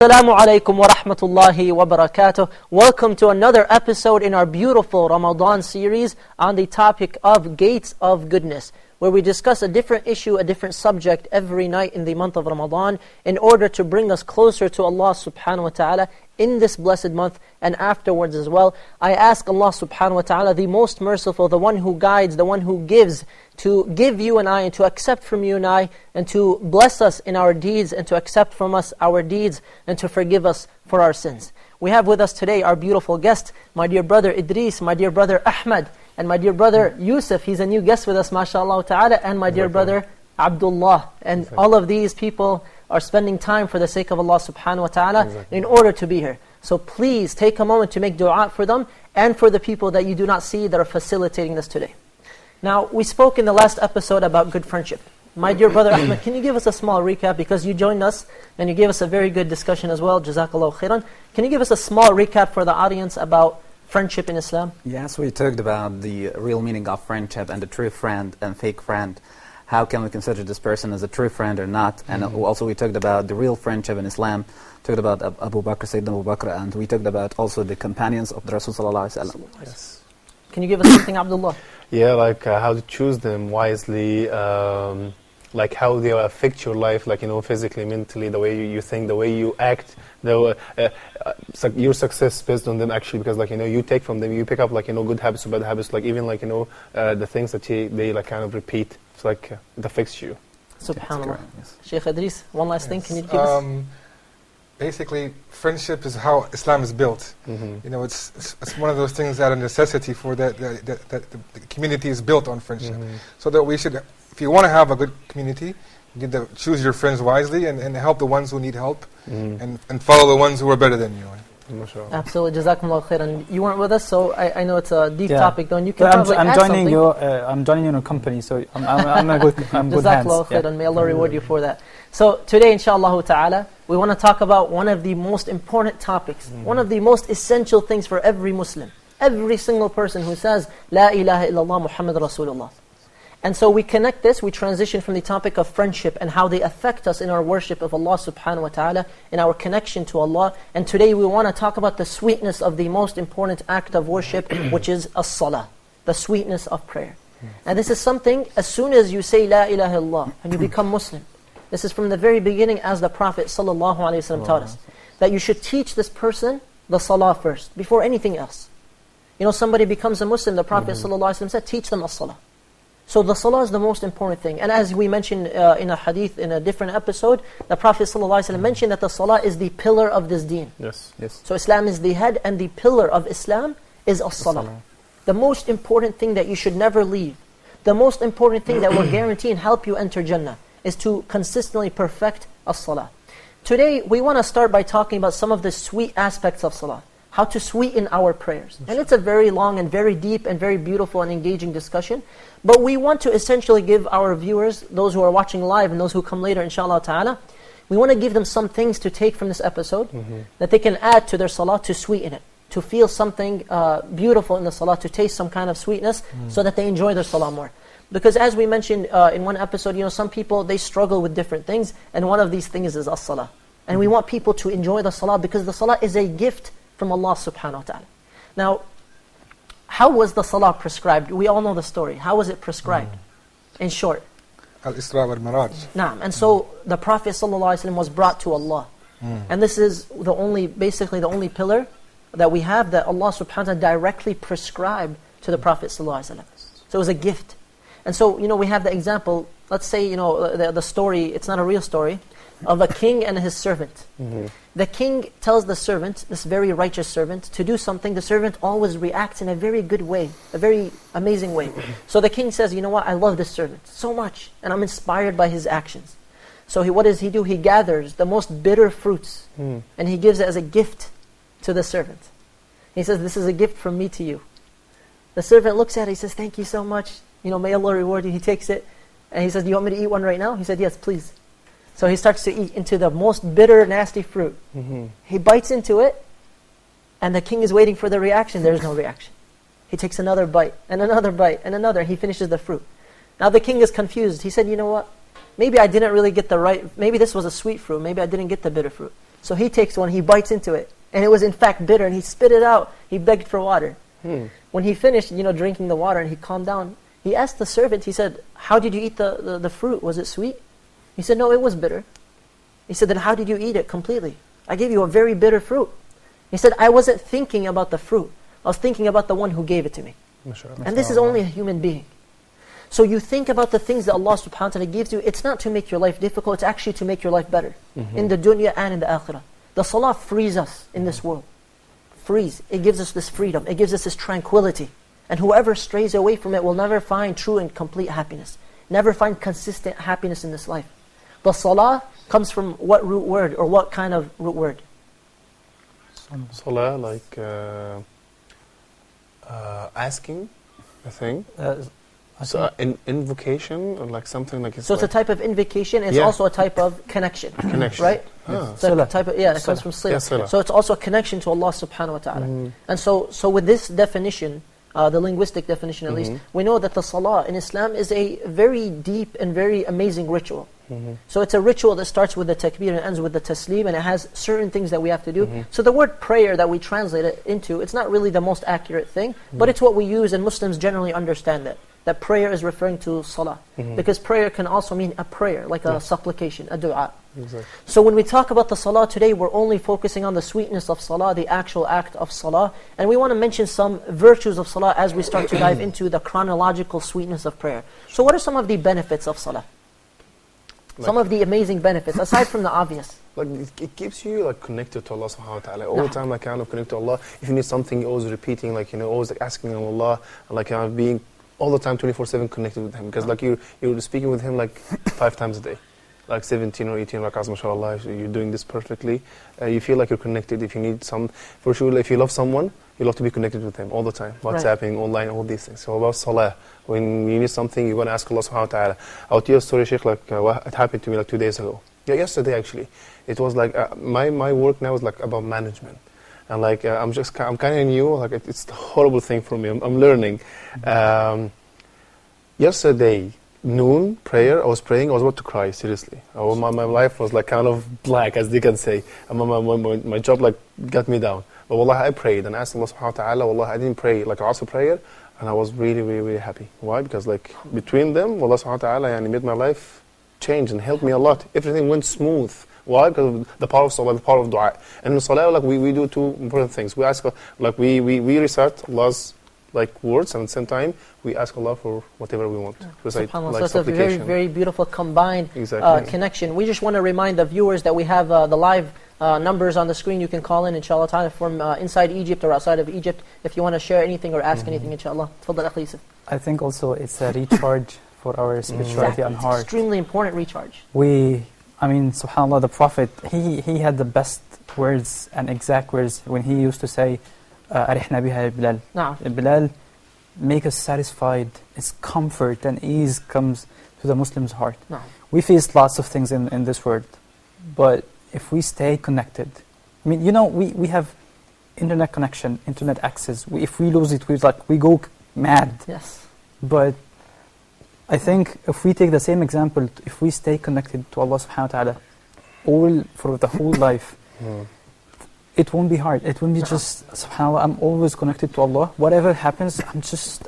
Assalamu alaikum wa rahmatullahi wa barakatuh. Welcome to another episode in our beautiful Ramadan series on the topic of gates of goodness, where we discuss a different issue, a different subject every night in the month of Ramadan in order to bring us closer to Allah subhanahu wa ta'ala in this blessed month and afterwards as well. I ask Allah subhanahu wa ta'ala, the most merciful, the one who guides, the one who gives, to give you and I and to accept from you and I, and to bless us in our deeds and to accept from us our deeds and to forgive us for our sins. We have with us today our beautiful guest, my dear brother Idris, my dear brother Ahmed, and my dear brother Yusuf. He's a new guest with us, mashallah ta'ala, and my dear brother Abdullah. And all of these people are spending time for the sake of Allah subhanahu wa ta'ala in order to be here. So please take a moment to make dua for them and for the people that you do not see that are facilitating this today. Now, we spoke in the last episode about good friendship. My dear brother Ahmed, can you give us a small recap, because you joined us and you gave us a very good discussion as well, Jazakallahu khairan. Can you give us a small recap for the audience about friendship in Islam? Yes, we talked about the real meaning of friendship and the true friend and fake friend. How can we consider this person as a true friend or not? And also we talked about the real friendship in Islam, talked about Abu Bakr, Sayyidina Abu Bakr, and we talked about also the companions of the Rasul sallallahu alaihi wasallam. Yes. Can you give us something, Abdullah? Yeah, like how to choose them wisely, like how they affect your life, like, physically, mentally, the way you think, the way you act, your success based on them actually, because you take from them, you pick up good habits or bad habits, even the things that they kind of repeat. It's like it affects you. Subhanallah. Yes. Sheikh Idris, one last thing, can you give us? Basically, friendship is how Islam is built. It's one of those things that are a necessity for that the community is built on friendship. So that we should, if you want to have a good community, you need to choose your friends wisely and help the ones who need help and follow the ones who are better than you. Absolutely, Jazakumullah khairan. You weren't with us, so I know it's a deep topic, though. And you can I'm joining you. I'm joining you in a company, so I'm in good hands. Jazakumullah khairan. May Allah reward you for that. So today, inshallah ta'ala, we want to talk about one of the most important topics, one of the most essential things for every Muslim, every single person who says La ilaha illallah Muhammad Rasulullah. And so we connect this, we transition from the topic of friendship and how they affect us in our worship of Allah subhanahu wa ta'ala, in our connection to Allah. And today we want to talk about the sweetness of the most important act of worship, which is as-salah, the sweetness of prayer. And this is something, as soon as you say La ilaha illallah and you become Muslim, this is from the very beginning, as the Prophet sallallahu alaihi wasallam taught us, that you should teach this person the salah first, before anything else. Somebody becomes a Muslim, the Prophet sallallahu alaihi wasallam said, teach them as-salah. So the salah is the most important thing. And as we mentioned in a hadith, in a different episode, the Prophet ﷺ mentioned that the salah is the pillar of this deen. Yes. So Islam is the head, and the pillar of Islam is as-salah. The most important thing that you should never leave, the most important thing that will guarantee and help you enter Jannah, is to consistently perfect as-salah. Today, we want to start by talking about some of the sweet aspects of salah, how to sweeten our prayers. And it's a very long and very deep and very beautiful and engaging discussion. But we want to essentially give our viewers, those who are watching live and those who come later, inshallah ta'ala, we want to give them some things to take from this episode that they can add to their salah to sweeten it, to feel something beautiful in the salah, to taste some kind of sweetness so that they enjoy their salah more. Because as we mentioned in one episode, some people, they struggle with different things, and one of these things is as-salah. And we want people to enjoy the salah because the salah is a gift from Allah subhanahu wa ta'ala. Now, how was the salah prescribed? We all know the story. How was it prescribed? In short. Al-Isra wal-Miraj. Naam. And so the Prophet ﷺ was brought to Allah. And this is basically the only pillar that we have that Allah subhanahu wa ta'ala directly prescribed to the Prophet ﷺ. So it was a gift. And so, we have the example, let's say, the story, it's not a real story, of a king and his servant. The king tells the servant, this very righteous servant, to do something. The servant always reacts in a very good way, a very amazing way. So the king says, you know what, I love this servant so much, and I'm inspired by his actions. So what does he do? He gathers the most bitter fruits, and he gives it as a gift to the servant. He says, this is a gift from me to you. The servant looks at it, he says, thank you so much. May Allah reward you. He takes it, and he says, do you want me to eat one right now? He said, yes, please. So he starts to eat into the most bitter, nasty fruit. He bites into it, and the king is waiting for the reaction. There is no reaction. He takes another bite, and another bite, and another, and he finishes the fruit. Now the king is confused. He said, you know what? Maybe I didn't really get maybe this was a sweet fruit. Maybe I didn't get the bitter fruit. So he takes one, he bites into it, and it was in fact bitter, and he spit it out. He begged for water. When he finished, drinking the water and he calmed down, he asked the servant, he said, how did you eat the fruit? Was it sweet? He said, no, it was bitter. He said, then how did you eat it completely? I gave you a very bitter fruit. He said, I wasn't thinking about the fruit. I was thinking about the one who gave it to me. And this is only a human being. So you think about the things that Allah subhanahu wa ta'ala gives you, it's not to make your life difficult, it's actually to make your life better. In the dunya and in the akhirah. The salah frees us in this world. Frees. It gives us this freedom. It gives us this tranquility. And whoever strays away from it will never find true and complete happiness. Never find consistent happiness in this life. The salah comes from what root word or what kind of root word? Salah, like asking, I think. So invocation, or like something like. So it's a type of invocation. It's also a type of connection. Connection, right? Ah. So a type of, it comes from sila. Sila. So it's also a connection to Allah subhanahu wa ta'ala. And so with this definition, the linguistic definition at least, we know that the salah in Islam is a very deep and very amazing ritual. So it's a ritual that starts with the takbir and ends with the taslim, and it has certain things that we have to do. So the word prayer that we translate it into, it's not really the most accurate thing, but it's what we use, and Muslims generally understand that prayer is referring to salah. Because prayer can also mean a prayer, like a supplication, a dua. Exactly. So when we talk about the salah today, we're only focusing on the sweetness of salah, the actual act of salah. And we want to mention some virtues of salah as we start to dive into the chronological sweetness of prayer. So what are some of the benefits of salah? Some of the amazing benefits, aside from the obvious. Like it keeps you like connected to Allah subhanahu wa ta'ala. All the time, like kind of connected to Allah. If you need something, you're always repeating, like, always like asking Allah, and like being all the time 24/7 connected with Him. Because like you're speaking with Him like 5 times a day. Like 17 or 18 rak'ahs, mashallah, you're doing this perfectly. You feel like you're connected. If you need for sure, if you love someone, you love to be connected with them all the time. WhatsApping, online, all these things. So about salah, when you need something, you're going to ask Allah subhanahu wa ta'ala. I'll tell you a story, Sheikh, like it happened to me like 2 days ago. Yeah, yesterday actually. It was like, my work now is like about management. And like, I'm kind of new, like it's a horrible thing for me. I'm learning. Yesterday, noon, prayer, I was praying, I was about to cry, seriously. My life was like kind of black, as they can say. And my job like got me down. But wallahi, I prayed and asked Allah subhanahu wa ta'ala, wallahi, I didn't pray like Asr prayer, and I was really, really, really happy. Why? Because like between them, Allah subhanahu wa ta'ala made my life change and helped me a lot. Everything went smooth. Why? Because of the power of salah, the power of dua. And in salah, like we do 2 important things. We ask, like we recite Allah's like words, and at the same time we ask Allah for whatever we want. Recite, like, so it's a very, very beautiful combined connection. We just want to remind the viewers that we have the live numbers on the screen. You can call in, inshallah ta'ala, from inside Egypt or outside of Egypt if you want to share anything or ask anything, inshallah. Tfaddal, Akhi Yusuf. I think also it's a recharge for our spirituality and heart. Extremely important recharge. SubhanAllah, the Prophet, he had the best words and exact words when he used to say, Arihna biha ya Bilal. Nah. Bilal, make us satisfied. It's comfort and ease comes to the Muslim's heart. Nah. We face lots of things in this world, but if we stay connected, we have internet connection, internet access. If we lose it, we go mad. Yes. But I think if we take the same example, if we stay connected to Allah subhanahu wa ta'ala for the whole life, it won't be hard. It won't be just, subhanAllah, I'm always connected to Allah. Whatever happens,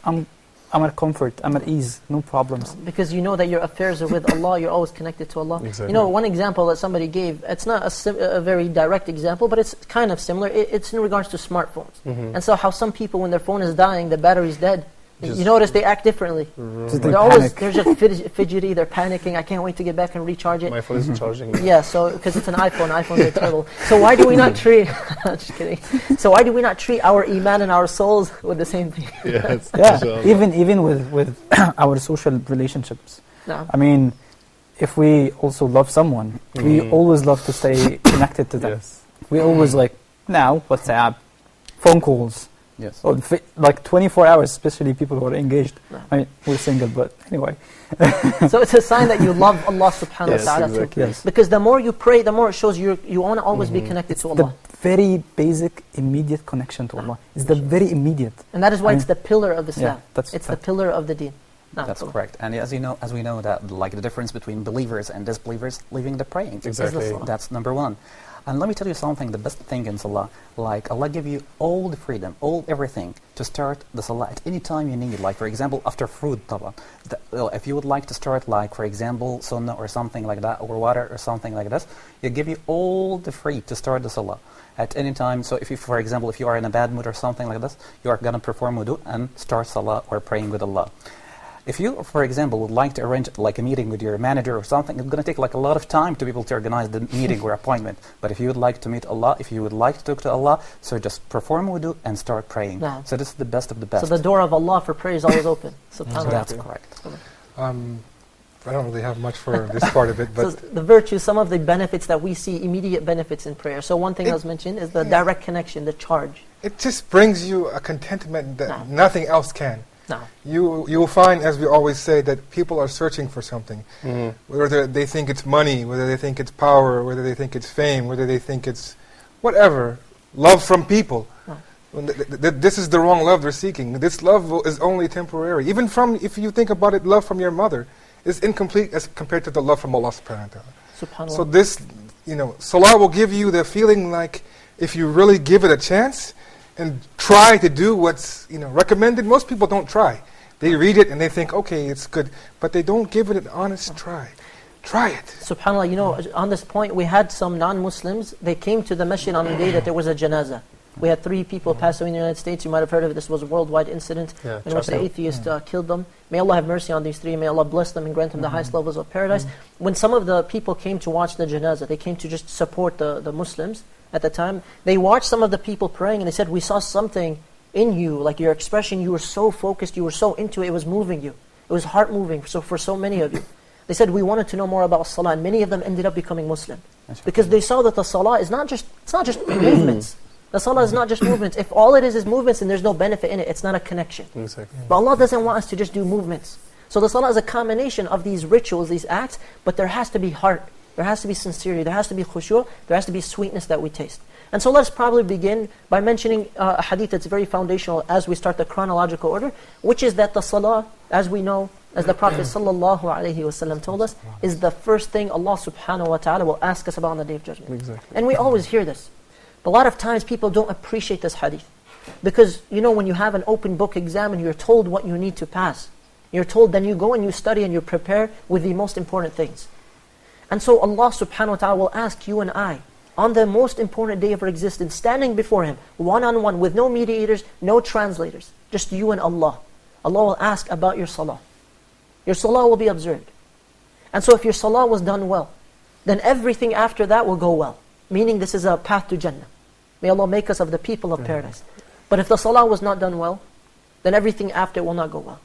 I'm at comfort, I'm at ease, no problems. Because you know that your affairs are with Allah, you're always connected to Allah. Exactly. One example that somebody gave, it's not a very direct example, but it's kind of similar. It's in regards to smartphones. And so how some people, when their phone is dying, the battery's dead, you notice they act differently. They're just fidgety, they're panicking, I can't wait to get back and recharge it. My phone isn't charging. Yeah, so because it's an iPhone, iPhones are terrible. So why do we not treat, just kidding. So why do we not treat our iman and our souls with the same thing? Yes, even with our social relationships. No. If we also love someone, we always love to stay connected to them. Yes. We always now, WhatsApp, phone calls. Yes. Or like 24 hours, especially people who are engaged. No. We're single, but anyway. So it's a sign that you love Allah subhanahu wa ta'ala exactly. too. Yes. Because the more you pray, the more it shows you want to always be connected to Allah. The very basic, immediate connection to Allah. It's the very immediate. And that is why it's the pillar of Islam. Yeah, it's the pillar of the deen. Nah, That's cool. correct. And as we know that like the difference between believers and disbelievers, leaving the praying. Exactly. That's number one. And let me tell you something, the best thing in Salah, like Allah give you all the freedom, everything to start the Salah at any time you need. Like for example, after food, طبعا. If you would like to start like for example, sunnah or something like that, or water or something like this, you give you all the free to start the Salah at any time. So if you, for example, if you are in a bad mood or something like this, you are going to perform wudu and start Salah or praying with Allah. If you, for example, would like to arrange like a meeting with your manager or something, it's going to take like a lot of time to be able to organize the meeting or appointment. But if you would like to meet Allah, if you would like to talk to Allah, so just perform wudu and start praying. Yeah. So this is the best of the best. So the door of Allah for prayer is always open. SubhanAllah. That's correct. I don't really have much for this part of it, So but the virtues, some of the benefits that we see, immediate benefits in prayer. So one thing I was mentioned is the direct connection, the charge. it just brings you a contentment that nothing else can. No. You will find, as we always say, that people are searching for something. Whether they think it's money, whether they think it's power, whether they think it's fame, whether they think it's whatever, love from people. This is the wrong love they're seeking. This love is only temporary. Even if you think about it, love from your mother is incomplete as compared to the love from Allah subhanahu wa ta'ala. SubhanAllah. So this, Salah will give you the feeling like if you really give it a chance and try to do what's recommended. Most people don't try. They read it and they think, okay, it's good, but they don't give it an honest try. Try it. SubhanAllah, on this point, we had some non-Muslims, they came to the masjid on the day that there was a janazah. We had 3 people pass away in the United States. You might have heard of it. This was a worldwide incident in which the atheist killed them. May Allah have mercy on these 3. May Allah bless them and grant them the highest levels of paradise. When some of the people came to watch the janazah, they came to just support the Muslims at the time. They watched some of the people praying and they said, we saw something in you, like your expression, you were so focused, you were so into it, it was moving you. It was heart moving for so many of you. They said, we wanted to know more about Salah, and many of them ended up becoming Muslim. Because they saw that the Salah is not just movements. The Salah is not just movements. If all it is movements and there's no benefit in it, it's not a connection. Exactly. But Allah doesn't want us to just do movements. So the Salah is a combination of these rituals, these acts, but there has to be heart. There has to be sincerity. There has to be khushu'. There has to be sweetness that we taste. And so let's probably begin by mentioning a hadith that's very foundational as we start the chronological order, which is that the Salah, as we know, as the Prophet ﷺ told us, is the first thing Allah subhanahu wa ta'ala will ask us about on the Day of Judgment. Exactly. And we always hear this. But a lot of times people don't appreciate this hadith. Because, when you have an open book exam and you're told what you need to pass, you're told, then you go and you study and you prepare with the most important things. And so Allah subhanahu wa ta'ala will ask you and I, on the most important day of our existence, standing before Him, one-on-one, with no mediators, no translators, just you and Allah. Allah will ask about your salah. Your salah will be observed. And so if your salah was done well, then everything after that will go well. Meaning this is a path to Jannah. May Allah make us of the people of paradise. But if the salah was not done well, then everything after it will not go well.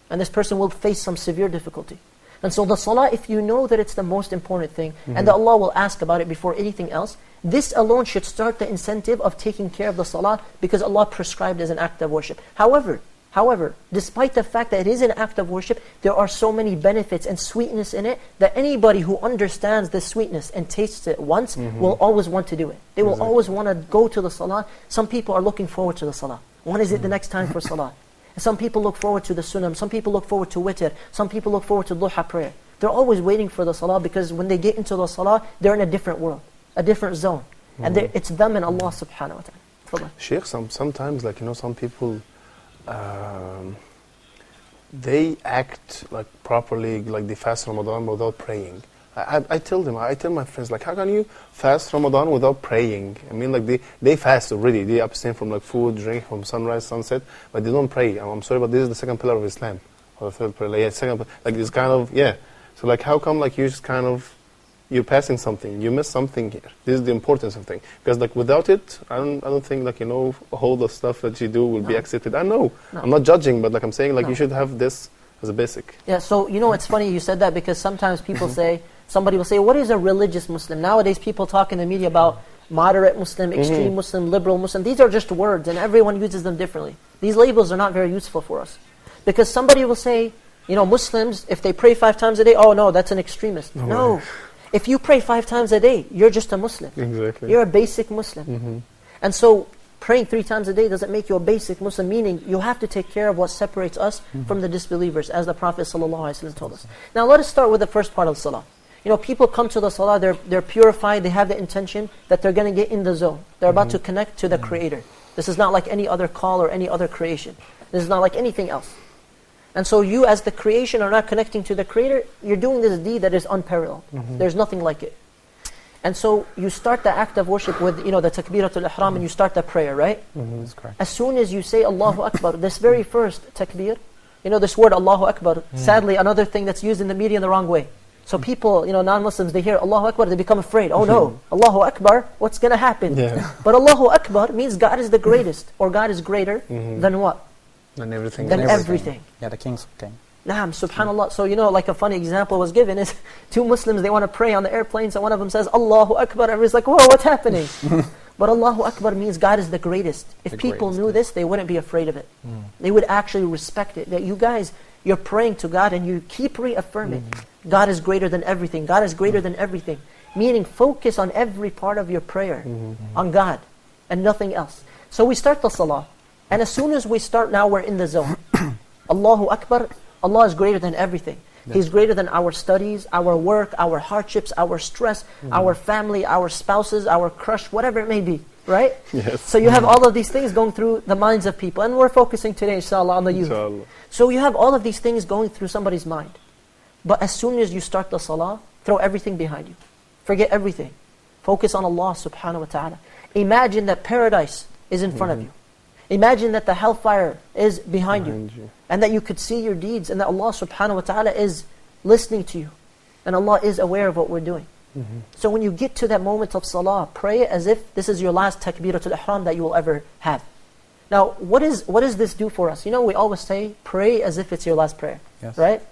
And this person will face some severe difficulty. And so the salah, if you know that it's the most important thing, and that Allah will ask about it before anything else, this alone should start the incentive of taking care of the salah, because Allah prescribed as an act of worship. However, despite the fact that it is an act of worship, there are so many benefits and sweetness in it that anybody who understands this sweetness and tastes it once will always want to do it. They will always want to go to the salah. Some people are looking forward to the salah. When is it the next time for salah? Some people look forward to the sunnah. Some people look forward to witr. Some people look forward to duha prayer. They're always waiting for the salah, because when they get into the salah, they're in a different world, a different zone. And it's them and Allah subhanahu wa ta'ala. Sheikh, sometimes, some people, they act like properly, like they fast Ramadan without praying. I tell my friends, how can you fast Ramadan without praying? I mean, they fast already. They abstain from food, drink, from sunrise, sunset, but they don't pray. I'm sorry, but this is the second pillar of Islam, or the third pillar. This kind of, So how come you just you're passing something, you miss something here. This is the importance of thing. Because without it, I don't think all the stuff that you do will be accepted. I know. I'm not judging, but I'm saying you should have this as a basic. Yeah, so it's funny you said that, because sometimes people somebody will say, what is a religious Muslim? Nowadays people talk in the media about moderate Muslim, extreme Muslim, liberal Muslim. These are just words and everyone uses them differently. These labels are not very useful for us. Because somebody will say, Muslims, if they pray 5 times a day, oh no, that's an extremist. No. If you pray 5 times a day, you're just a Muslim. Exactly. You're a basic Muslim. And so praying 3 times a day doesn't make you a basic Muslim, meaning you have to take care of what separates us from the disbelievers, as the Prophet ﷺ told us. Now let us start with the first part of salah. You know, people come to the salah, they're purified, they have the intention that they're going to get in the zone. They're about to connect to the Creator. This is not like any other call or any other creation. This is not like anything else. And so you as the creation are not connecting to the Creator, you're doing this deed that is unparalleled. There's nothing like it. And so you start the act of worship with, you know, the takbiratul ihram, and you start the prayer, right? That's correct. As soon as you say Allahu Akbar, this very first takbir, you know, this word Allahu Akbar, sadly another thing that's used in the media in the wrong way. So people, you know, non-Muslims, they hear Allahu Akbar, they become afraid. Oh no, Allahu Akbar, what's going to happen? Yeah. But Allahu Akbar means God is the greatest, or God is greater than what? And everything. Than everything. Yeah, the king's king. Naam, subhanallah. So, you know, like a funny example was given is 2 Muslims, they want to pray on the airplane, so one of them says, Allahu Akbar, everybody's like, whoa, what's happening? But Allahu Akbar means God is the greatest. If The people greatest, knew this, they wouldn't be afraid of it. They would actually respect it. That you guys, you're praying to God and you keep reaffirming, God is greater than everything. God is greater than everything. Meaning focus on every part of your prayer, on God, and nothing else. So we start the salah, and as soon as we start, now we're in the zone. Allahu Akbar, Allah is greater than everything. He's greater than our studies, our work, our hardships, our stress, our family, our spouses, our crush, whatever it may be, right? Yes. So you have all of these things going through the minds of people, and we're focusing today, inshallah, on the youth. Inshallah. So you have all of these things going through somebody's mind. But as soon as you start the salah, throw everything behind you. Forget everything. Focus on Allah subhanahu wa ta'ala. Imagine that paradise is in front of you. Imagine that the hellfire is behind you. And that you could see your deeds, and that Allah subhanahu wa ta'ala is listening to you. And Allah is aware of what we're doing. So when you get to that moment of salah, pray as if this is your last takbiratul ihram that you will ever have. Now, what does this do for us? You know, we always say, pray as if it's your last prayer. Yes. Right?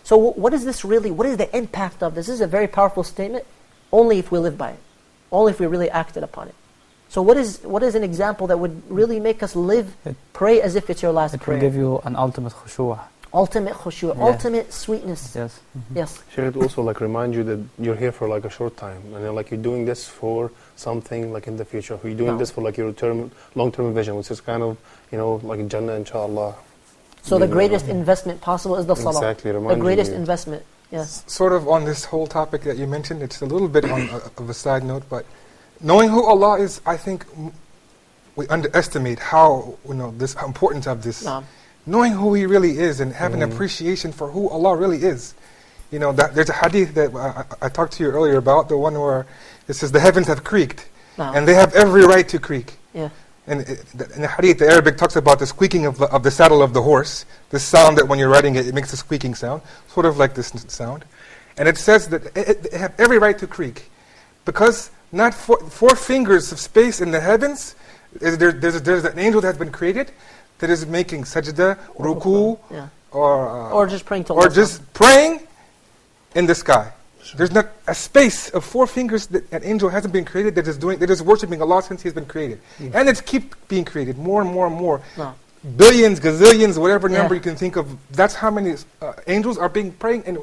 So what is this really, what is the impact of this? This is a very powerful statement, only if we live by it. Only if we really acted upon it. So what is an example that would really make us live, pray as if it's your last prayer? It will give you an ultimate khushu'. Ultimate khushu', ultimate sweetness. Yes. Yes. Should it also like remind you that you're here for like a short time, and then like you're doing this for something like in the future. You're doing this for like your long-term vision, which is kind of, you know, like Jannah, inshallah. So the greatest investment possible is the salah. Exactly, the reminding greatest you. investment. Yes. Sort of on this whole topic that you mentioned, it's a little bit on of a side note, but knowing who Allah is, I think we underestimate how, you know, this importance of this. Knowing who He really is and having appreciation for who Allah really is. You know, there's a hadith that I talked to you earlier about, the one where it says the heavens have creaked, and they have every right to creak. Yeah. And in the hadith, the Arabic talks about the squeaking of the saddle of the horse, this sound that when you're riding it, it makes a squeaking sound, sort of like this sound. And it says that they have every right to creak, because not 4 fingers of space in the heavens, there's an angel that has been created that is making sajda, ruku, or just praying to Allah. or just praying in the sky. There's not a space of 4 fingers that an angel hasn't been created that is worshiping Allah since He's been created. And it's keep being created more and more and more. Billions, gazillions, whatever number you can think of. That's how many angels are being praying and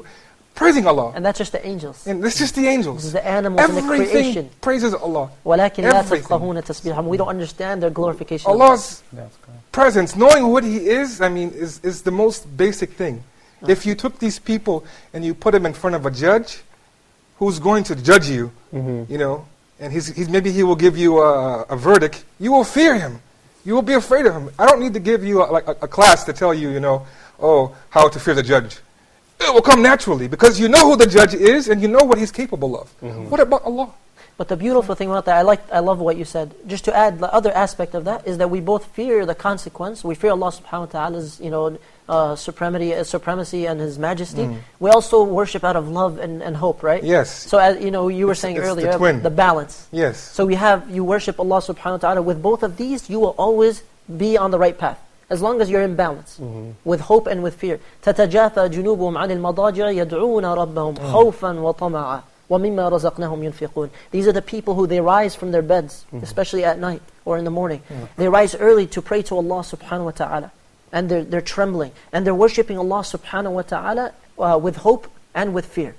praising Allah. And that's just the angels. And that's just the angels. This is the animals and the creation. Everything praises Allah. وَلَكِنْ لَا Everything. تَفْقَهُونَ تَسْبِيحَهُم. We don't understand their glorification. Allah's presence, knowing what He is, I mean, is the most basic thing. If you took these people and you put them in front of a judge who's going to judge you, you know, and maybe he will give you a verdict, you will fear him. You will be afraid of him. I don't need to give you a class to tell you, you know, how to fear the judge. It will come naturally because you know who the judge is and you know what he's capable of. What about Allah? But the beautiful thing about that, I love what you said. Just to add, the other aspect of that is that we both fear the consequence. We fear Allah subhanahu wa ta'ala's, you know, supremacy and His majesty. We also worship out of love and hope, right? Yes. So as you know, you were saying earlier, the twin. The balance. Yes. So you worship Allah subhanahu wa ta'ala. With both of these, you will always be on the right path. As long as you're in balance, with hope and with fear. تَتَجَافَى جُنُوبُهُمْ عَنِ الْمَضَاجِعِ يَدْعُونَ رَبَّهُمْ خَوْفًا وَطَمَعًا وَمِمَّا رَزَقْنَاهُمْ يُنْفِقُونَ. These are the people who they rise from their beds, especially at night or in the morning. They rise early to pray to Allah subhanahu wa ta'ala. And they're trembling. And they're worshipping Allah subhanahu wa ta'ala with hope and with fear.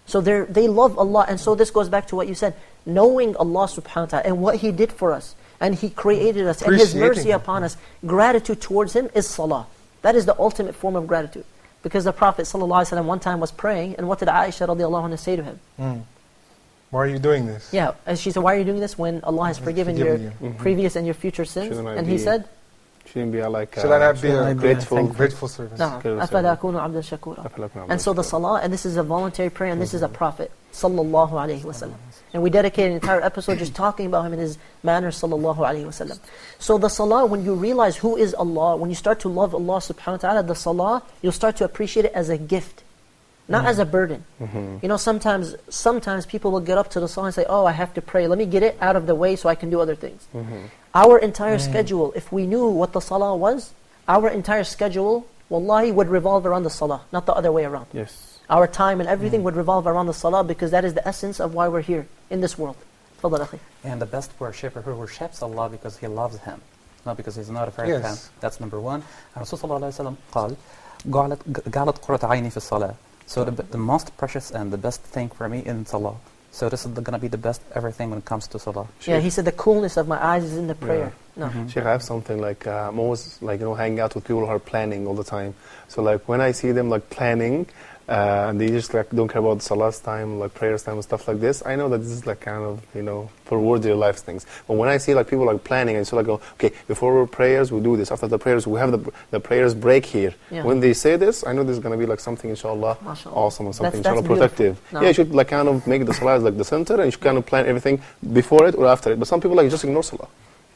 So they love Allah. And so this goes back to what you said. Knowing Allah subhanahu wa ta'ala and what He did for us. and He created us, and His mercy Appreciating Him. upon us. Gratitude towards Him is salah. That is the ultimate form of gratitude. Because the Prophet ﷺ one time was praying, and what did Aisha radiallahu anha say to him? Why are you doing this? Yeah, and she said, why are you doing this when Allah has forgiven your previous and your future sins? Shouldn't I And He be- said, Shouldn't be like Should I not be a grateful? grateful servant? نعم Good أفلا أكون عبدا شكورا. أفلا أكون عبدا And so the salah, and this is a voluntary prayer, and this is a Prophet sallallahu alaihi wasallam. And we dedicate an entire episode just talking about him and his manners sallallahu alaihi wasallam. So the salah, when you realize who is Allah, when you start to love Allah subhanahu wa ta'ala, the salah, you'll start to appreciate it as a gift, not as a burden. You know, sometimes people will get up to the salah and say, oh, I have to pray, let me get it out of the way so I can do other things. Our entire schedule, if we knew what the salah was, our entire schedule, wallahi, would revolve around the salah, not the other way around. Yes. Our time and everything would revolve around the salah, because that is the essence of why we're here in this world. Tafadhal akhi. And the best worshipper who worships Allah because he loves Him, not because he's not afraid of Him. Yes. That's number one. And Rasul sallallahu alayhi wa sallam قال جعلت قرة عيني في الصلاة. So the most precious and the best thing for me in salah. So this is going to be the best everything when it comes to salah. Yeah, he said the coolness of my eyes is in the prayer. No. Sheikh, I have something like I'm always like hanging out with people who are planning all the time. So like when I see them like planning, and they just like don't care about salah's time, like prayers time and stuff like this, I know that this is like kind of for their life things. But when I see like people like planning and so like okay, before our prayers we do this, after the prayers we have the prayers break here. Yeah. When they say this, I know there's gonna be like something inshallah MashaAllah. awesome or something That's inshallah beautiful. protective. No. Yeah, you should like kind of make the salah as like the center, and you should kind of plan everything before it or after it. But some people like just ignore salah.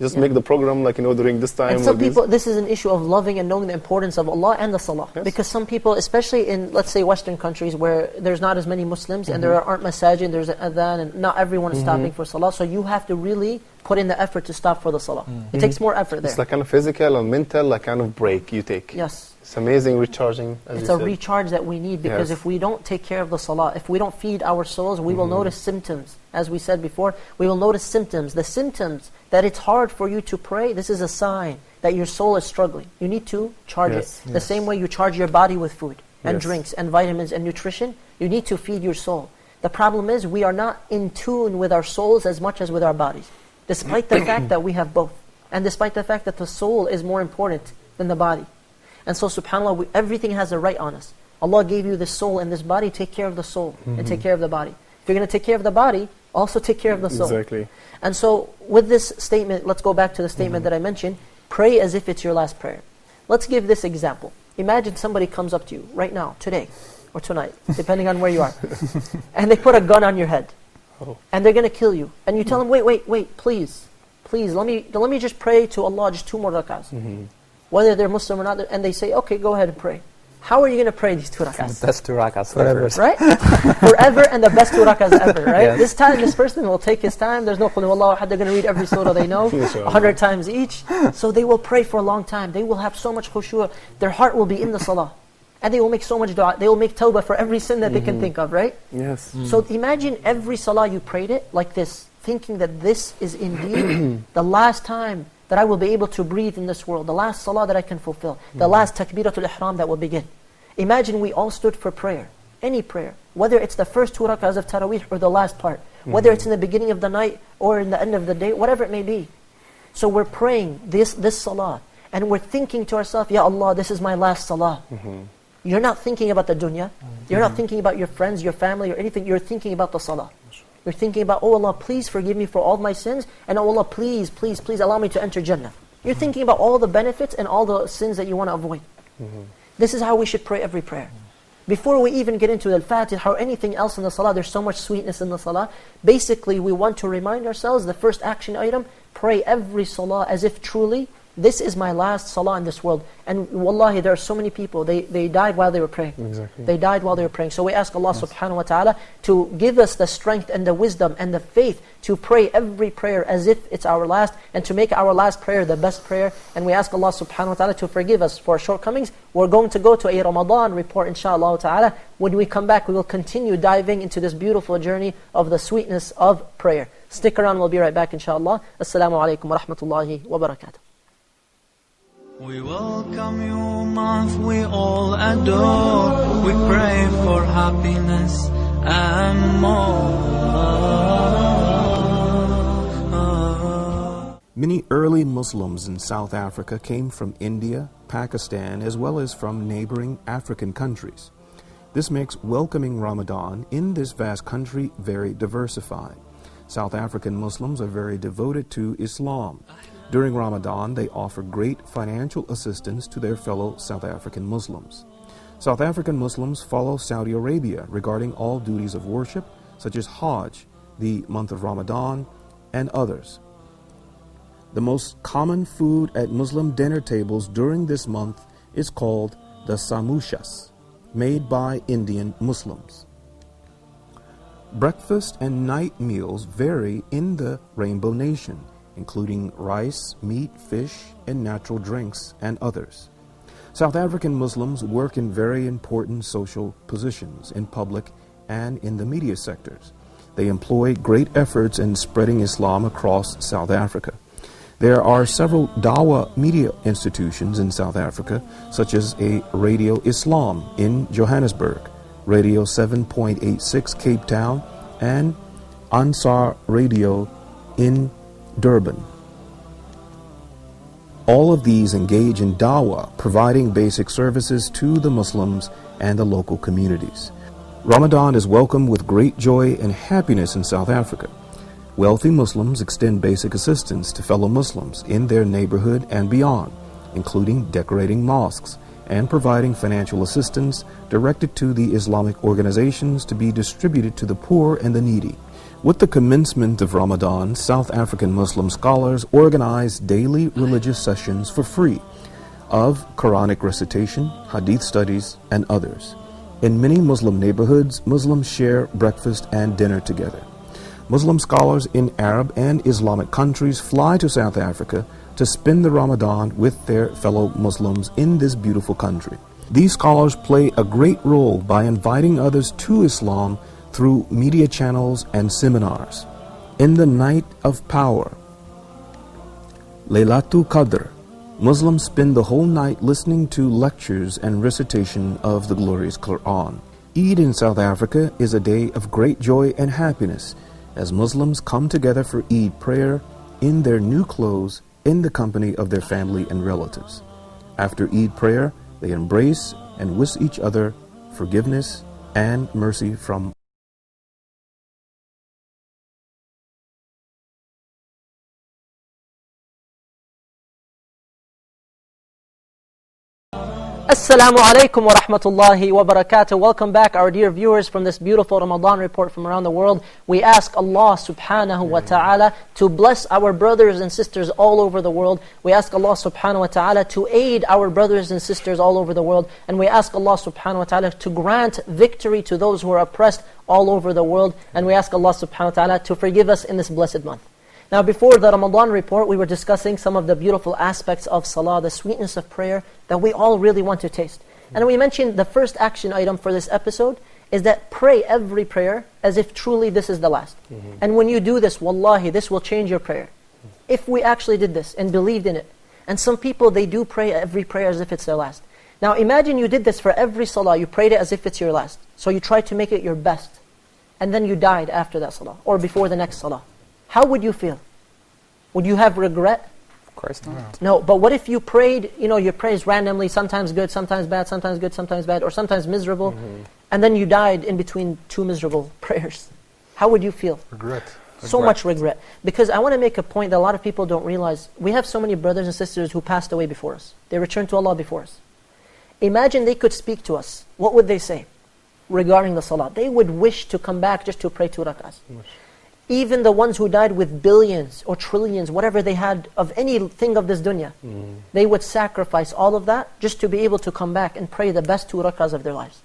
Just make the program like during this time. And some like people, this is an issue of loving and knowing the importance of Allah and the salah. Yes. Because some people, especially in, let's say, Western countries where there's not as many Muslims and there aren't masajid, there's an adhan, and not everyone is stopping for salah. So you have to really put in the effort to stop for the salah. It takes more effort there. It's like kind of physical and mental, like kind of break you take. Yes. It's amazing recharging, as It's you a said. recharge that we need, because Yes. if we don't take care of the salah, if we don't feed our souls, we will notice symptoms. As we said before, we will notice symptoms. The symptoms that it's hard for you to pray, this is a sign that your soul is struggling. You need to charge Yes. it. The same way you charge your body with food and Yes. drinks and vitamins and nutrition, you need to feed your soul. The problem is we are not in tune with our souls as much as with our bodies, despite the fact that we have both. And despite the fact that the soul is more important than the body. And so subhanAllah, everything has a right on us. Allah gave you this soul and this body, take care of the soul and take care of the body. If you're going to take care of the body, also take care of the soul. Exactly. And so with this statement, let's go back to the statement that I mentioned, pray as if it's your last prayer. Let's give this example. Imagine somebody comes up to you right now, today, or tonight, depending on where you are, and they put a gun on your head, and they're going to kill you. And you tell them, wait, please, let me just pray to Allah just 2 more rak'ahs. Whether they're Muslim or not, and they say, okay, go ahead and pray. How are you going to pray these 2 rak'ahs? That's 2 rak'ahs Forever. forever. Right? Forever, and the best 2 rak'ahs ever, right? Yes. This time, this person will take his time. There's no qul huwallahu ahad. They're going to read every surah they know, 100 times each. So they will pray for a long time. They will have so much khushu'. Their heart will be in the salah. And they will make so much dua. They will make tawbah for every sin that they can think of, right? Yes. So imagine every salah you prayed it like this, thinking that this is indeed the last time that I will be able to breathe in this world, the last salah that I can fulfill, the last takbiratul ihram that will begin. Imagine we all stood for prayer, any prayer, whether it's the first 2 rak'ahs of Taraweeh or the last part, whether it's in the beginning of the night or in the end of the day, whatever it may be. So we're praying this salah, and we're thinking to ourselves, Ya Allah, this is my last salah. You're not thinking about the dunya, you're not thinking about your friends, your family or anything, you're thinking about the salah. You're thinking about, oh Allah, please forgive me for all my sins, and oh Allah, please allow me to enter Jannah. You're thinking about all the benefits and all the sins that you want to avoid. This is how we should pray every prayer. Before we even get into Al-Fatiha or anything else in the salah, there's so much sweetness in the salah. Basically, we want to remind ourselves, the first action item, pray every salah as if truly, this is my last salah in this world. And wallahi, there are so many people, they died while they were praying. Exactly. They died while they were praying. So we ask Allah subhanahu wa ta'ala to give us the strength and the wisdom and the faith to pray every prayer as if it's our last, and to make our last prayer the best prayer. And we ask Allah subhanahu wa ta'ala to forgive us for our shortcomings. We're going to go to a Ramadan report inshaAllah ta'ala. When we come back, we will continue diving into this beautiful journey of the sweetness of prayer. Stick around, we'll be right back inshaAllah. Assalamu alaikum wa rahmatullahi wa barakatuh. We welcome you, month we all adore. We pray for happiness and more. Many early Muslims in South Africa came from India, Pakistan, as well as from neighboring African countries. This makes welcoming Ramadan in this vast country very diversified. South African Muslims are very devoted to Islam. During Ramadan, they offer great financial assistance to their fellow South African Muslims. South African Muslims follow Saudi Arabia regarding all duties of worship, such as Hajj, the month of Ramadan, and others. The most common food at Muslim dinner tables during this month is called the samushas, made by Indian Muslims. Breakfast and night meals vary in the Rainbow Nation, including rice, meat, fish, and natural drinks, and others. South African Muslims work in very important social positions in public and in the media sectors. They employ great efforts in spreading Islam across South Africa. There are several Dawah media institutions in South Africa, such as a Radio Islam in Johannesburg, Radio 7.86 Cape Town, and Ansar Radio in Durban. All of these engage in Dawah, providing basic services to the Muslims and the local communities. Ramadan is welcomed with great joy and happiness in South Africa. Wealthy Muslims extend basic assistance to fellow Muslims in their neighborhood and beyond, including decorating mosques and providing financial assistance directed to the Islamic organizations to be distributed to the poor and the needy. With the commencement of Ramadan, South African Muslim scholars organize daily religious sessions for free of Quranic recitation, hadith studies, and others. In many Muslim neighborhoods, Muslims share breakfast and dinner together. Muslim scholars in Arab and Islamic countries fly to South Africa to spend the Ramadan with their fellow Muslims in this beautiful country. These scholars play a great role by inviting others to Islam through media channels and seminars. In the night of power, Laylatul Qadr, Muslims spend the whole night listening to lectures and recitation of the glorious Quran. Eid in South Africa is a day of great joy and happiness as Muslims come together for Eid prayer in their new clothes in the company of their family and relatives. After Eid prayer, they embrace and wish each other forgiveness and mercy from Assalamu alaikum wa rahmatullahi wa barakatuh. Welcome back, our dear viewers, from this beautiful Ramadan report from around the world. We ask Allah subhanahu wa ta'ala to bless our brothers and sisters all over the world. We ask Allah subhanahu wa ta'ala to aid our brothers and sisters all over the world. And we ask Allah subhanahu wa ta'ala to grant victory to those who are oppressed all over the world. And we ask Allah subhanahu wa ta'ala to forgive us in this blessed month. Now, before the Ramadan report, we were discussing some of the beautiful aspects of salah, the sweetness of prayer that we all really want to taste. And we mentioned the first action item for this episode is that pray every prayer as if truly this is the last. And when you do this, wallahi, this will change your prayer. If we actually did this and believed in it. And some people, they do pray every prayer as if it's their last. Now, imagine you did this for every salah. You prayed it as if it's your last. So you tried to make it your best. And then you died after that salah or before the next salah. How would you feel? Would you have regret? Of course not. No, but what if you prayed, your prayers randomly, sometimes good, sometimes bad, sometimes good, sometimes bad, or sometimes miserable, and then you died in between two miserable prayers? How would you feel? Regret. So much regret. Because I want to make a point that a lot of people don't realize. We have so many brothers and sisters who passed away before us. They returned to Allah before us. Imagine they could speak to us. What would they say regarding the salah? They would wish to come back just to pray 2 rak'ahs. Even the ones who died with billions or trillions, whatever they had of anything of this dunya, they would sacrifice all of that just to be able to come back and pray the best 2 rak'ahs of their lives.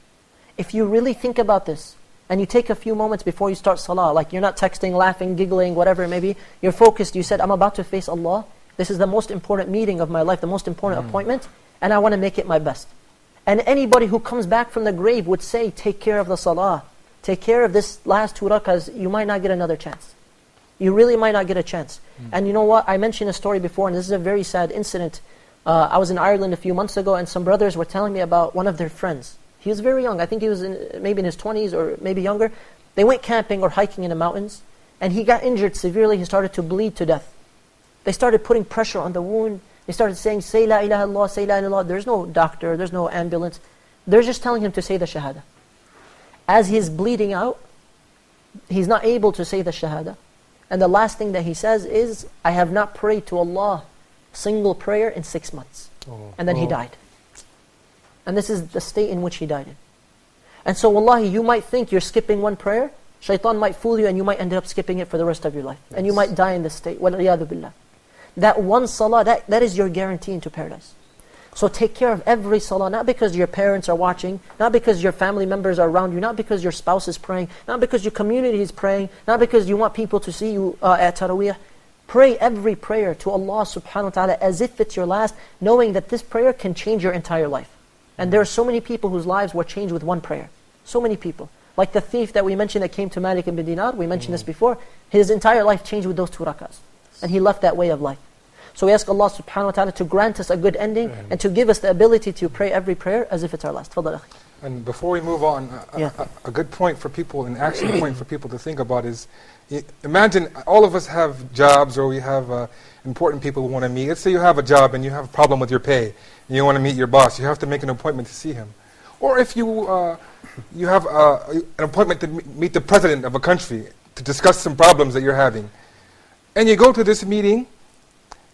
If you really think about this, and you take a few moments before you start salah, like you're not texting, laughing, giggling, whatever it may be, you're focused, you said, I'm about to face Allah, this is the most important meeting of my life, the most important appointment, and I want to make it my best. And anybody who comes back from the grave would say, take care of the salah, take care of this last 2 rak'ahs, you might not get another chance. You really might not get a chance. And you know what, I mentioned a story before, and this is a very sad incident. I was in Ireland a few months ago, and some brothers were telling me about one of their friends. He was very young, I think he was maybe in his 20s or maybe younger. They went camping or hiking in the mountains, and he got injured severely, he started to bleed to death. They started putting pressure on the wound. They started saying, say la ilaha illallah, say la ilaha illallah. There's no doctor, there's no ambulance. They're just telling him to say the shahada. As he's bleeding out, he's not able to say the shahada. And the last thing that he says is, I have not prayed to Allah single prayer in 6 months. And then he died. And this is the state in which he died in. And so wallahi, you might think you're skipping one prayer, shaitan might fool you and you might end up skipping it for the rest of your life. And you might die in this state. وَالْعِيَاذُ بِاللَّهِ. That one salah, that is your guarantee into paradise. So take care of every salah, not because your parents are watching, not because your family members are around you, not because your spouse is praying, not because your community is praying, not because you want people to see you at Taraweeh. Pray every prayer to Allah subhanahu wa ta'ala as if it's your last, knowing that this prayer can change your entire life. And there are so many people whose lives were changed with one prayer. So many people. Like the thief that we mentioned that came to Malik ibn Dinar, we mentioned this before, his entire life changed with those 2 rakahs. And he left that way of life. So we ask Allah subhanahu wa ta'ala to grant us a good ending and to give us the ability to pray every prayer as if it's our last. Tafadhal, akhi. And before we move on, a good point for people, an action point for people to think about is, imagine all of us have jobs or we have important people who want to meet. Let's say you have a job and you have a problem with your pay and you want to meet your boss. You have to make an appointment to see him. Or if you have an appointment to meet the president of a country to discuss some problems that you're having. And you go to this meeting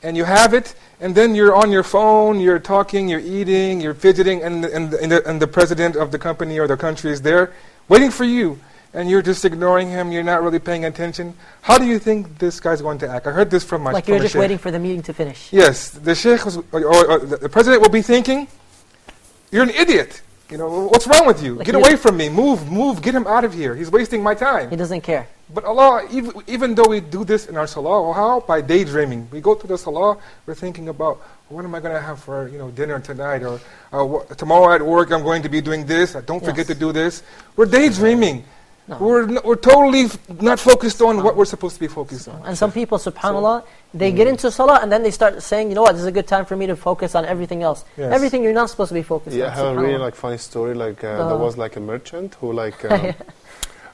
and you have it, and then you're on your phone, you're talking, you're eating, you're fidgeting, and the president of the company or the country is there waiting for you, and you're just ignoring him, you're not really paying attention. How do you think this guy's going to act? I heard this from my Like you're just waiting for the meeting to finish. Yes, the sheikh or the president will be thinking, you're an idiot. You know, what's wrong with you? Like Get away from me, move, get him out of here. He's wasting my time. He doesn't care. But Allah, even though we do this in our salah, how? By daydreaming. We go to the salah, we're thinking about, what am I going to have for dinner tonight? Or tomorrow at work I'm going to be doing this. Don't forget to do this. We're daydreaming. No. We're totally not focused on what we're supposed to be focused on. And some people, subhanAllah, they get into salah and then they start saying, you know what, this is a good time for me to focus on everything else. Yes. Everything you're not supposed to be focused on. I have a really funny story. There was a merchant who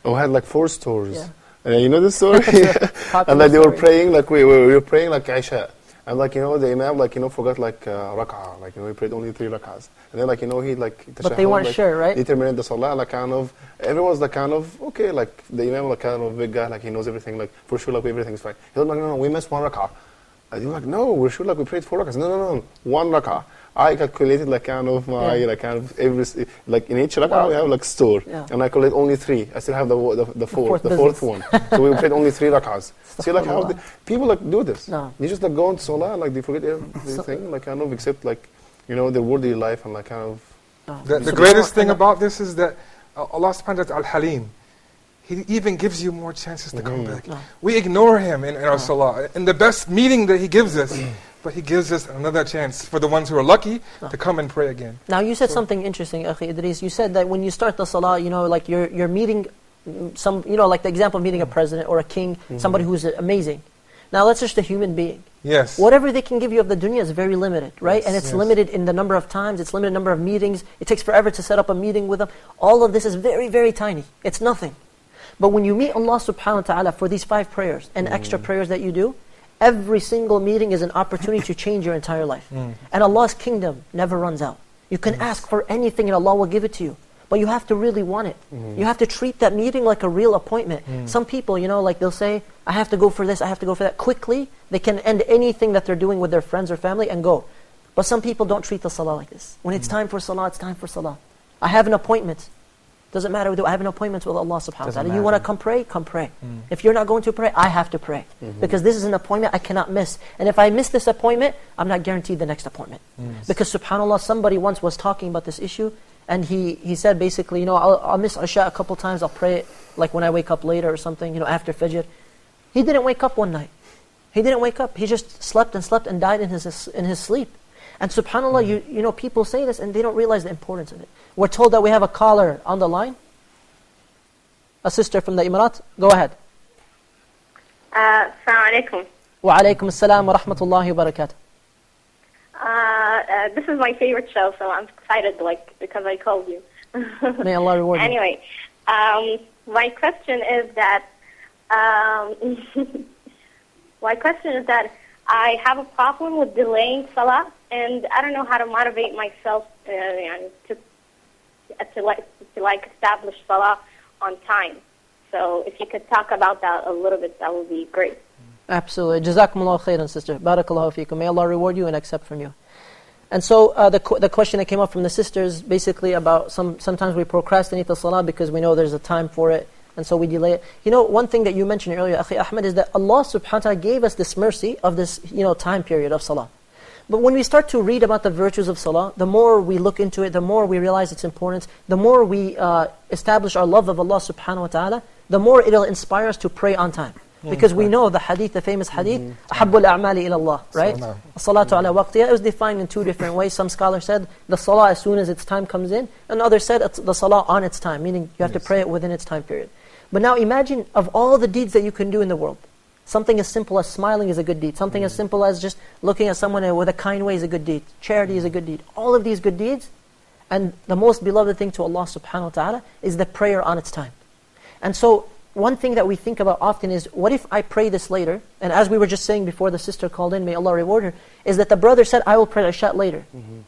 who had 4 stores. Yeah. You know this story? And they were praying we were praying Isha. And the Imam forgot rak'ah. He prayed only 3 rak'ahs. And then he But they weren't sure, right? He terminated the salah everyone's okay, the Imam big guy, he knows everything, for sure everything's fine. He was no, we missed 1 rak'ah. And you're no, we're sure we prayed 4 rak'ahs. No, 1 rak'ah. I calculated every in each rak'ah we have store, and I calculate only 3. I still have the fourth one. So we prayed only 3 rak'ahs. See how people do this. No. You just go into salah they forget everything except their worldly life and The greatest thing about this is that Allah subhanahu wa ta'ala al-Halim. He even gives you more chances to come back. No. We ignore him in our salah. In the best meeting that he gives us, but he gives us another chance for the ones who are lucky to come and pray again. Now you said something interesting, Akhi Idris. You said that when you start the salah, you're meeting some, like the example of meeting a president or a king, somebody who's amazing. Now that's just a human being. Yes. Whatever they can give you of the dunya is very limited, right? Yes, and it's limited in the number of times, it's limited number of meetings. It takes forever to set up a meeting with them. All of this is very, very tiny. It's nothing. But when you meet Allah subhanahu wa ta'ala for these 5 prayers and extra prayers that you do, every single meeting is an opportunity to change your entire life. And Allah's kingdom never runs out. You can ask for anything and Allah will give it to you. But you have to really want it. You have to treat that meeting like a real appointment. Some people, they'll say, I have to go for this, I have to go for that. Quickly, they can end anything that they're doing with their friends or family and go. But some people don't treat the salah like this. When it's time for salah, it's time for salah. I have an appointment. Doesn't matter, I have an appointment with Allah subhanahu wa ta'ala. You want to come pray? Come pray. If you're not going to pray, I have to pray. Because this is an appointment I cannot miss. And if I miss this appointment, I'm not guaranteed the next appointment. Because subhanAllah, somebody once was talking about this issue, and he said basically, I'll miss Isha a couple times, I'll pray like when I wake up later or something, after Fajr. He didn't wake up one night. He didn't wake up. He just slept and died in his sleep. And subhanAllah, people say this and they don't realize the importance of it. We're told that we have a caller on the line. A sister from the Emirat. Go ahead. Assalamu alaikum. Wa alaikum assalam wa rahmatullahi wa barakatuh. This is my favorite show, so I'm excited, because I called you. May Allah reward you. Anyway, my question is that I have a problem with delaying salah, and I don't know how to motivate myself to establish salah on time. So if you could talk about that a little bit, that would be great. Absolutely. Jazakumullah khairan, sister. Barakallahu feekum. May Allah reward you and accept from you. And so the question that came up from the sisters, basically about sometimes we procrastinate the salah because we know there's a time for it, and so we delay it. You know, one thing that you mentioned earlier, Akhi Ahmed, is that Allah subhanahu wa ta'ala gave us this mercy of this, time period of salah. But when we start to read about the virtues of salah, the more we look into it, the more we realize its importance, the more we establish our love of Allah subhanahu wa ta'ala, the more it'll inspire us to pray on time. Because we know the hadith, the famous hadith, أَحَبُّ الْأَعْمَالِ إِلَى اللَّهِ, right? الصَّلَاةُ عَلَى وَقْتِهَا. It was defined in two different ways. Some scholars said the salah as soon as its time comes in, and others said it's the salah on its time, meaning you have to pray it within its time period. But now imagine of all the deeds that you can do in the world, something as simple as smiling is a good deed. Something as simple as just looking at someone with a kind way is a good deed. Charity is a good deed. All of these good deeds, and the most beloved thing to Allah subhanahu wa ta'ala is the prayer on its time. And so, one thing that we think about often is, what if I pray this later? And as we were just saying before the sister called in, may Allah reward her, is that the brother said, I will pray Isha later.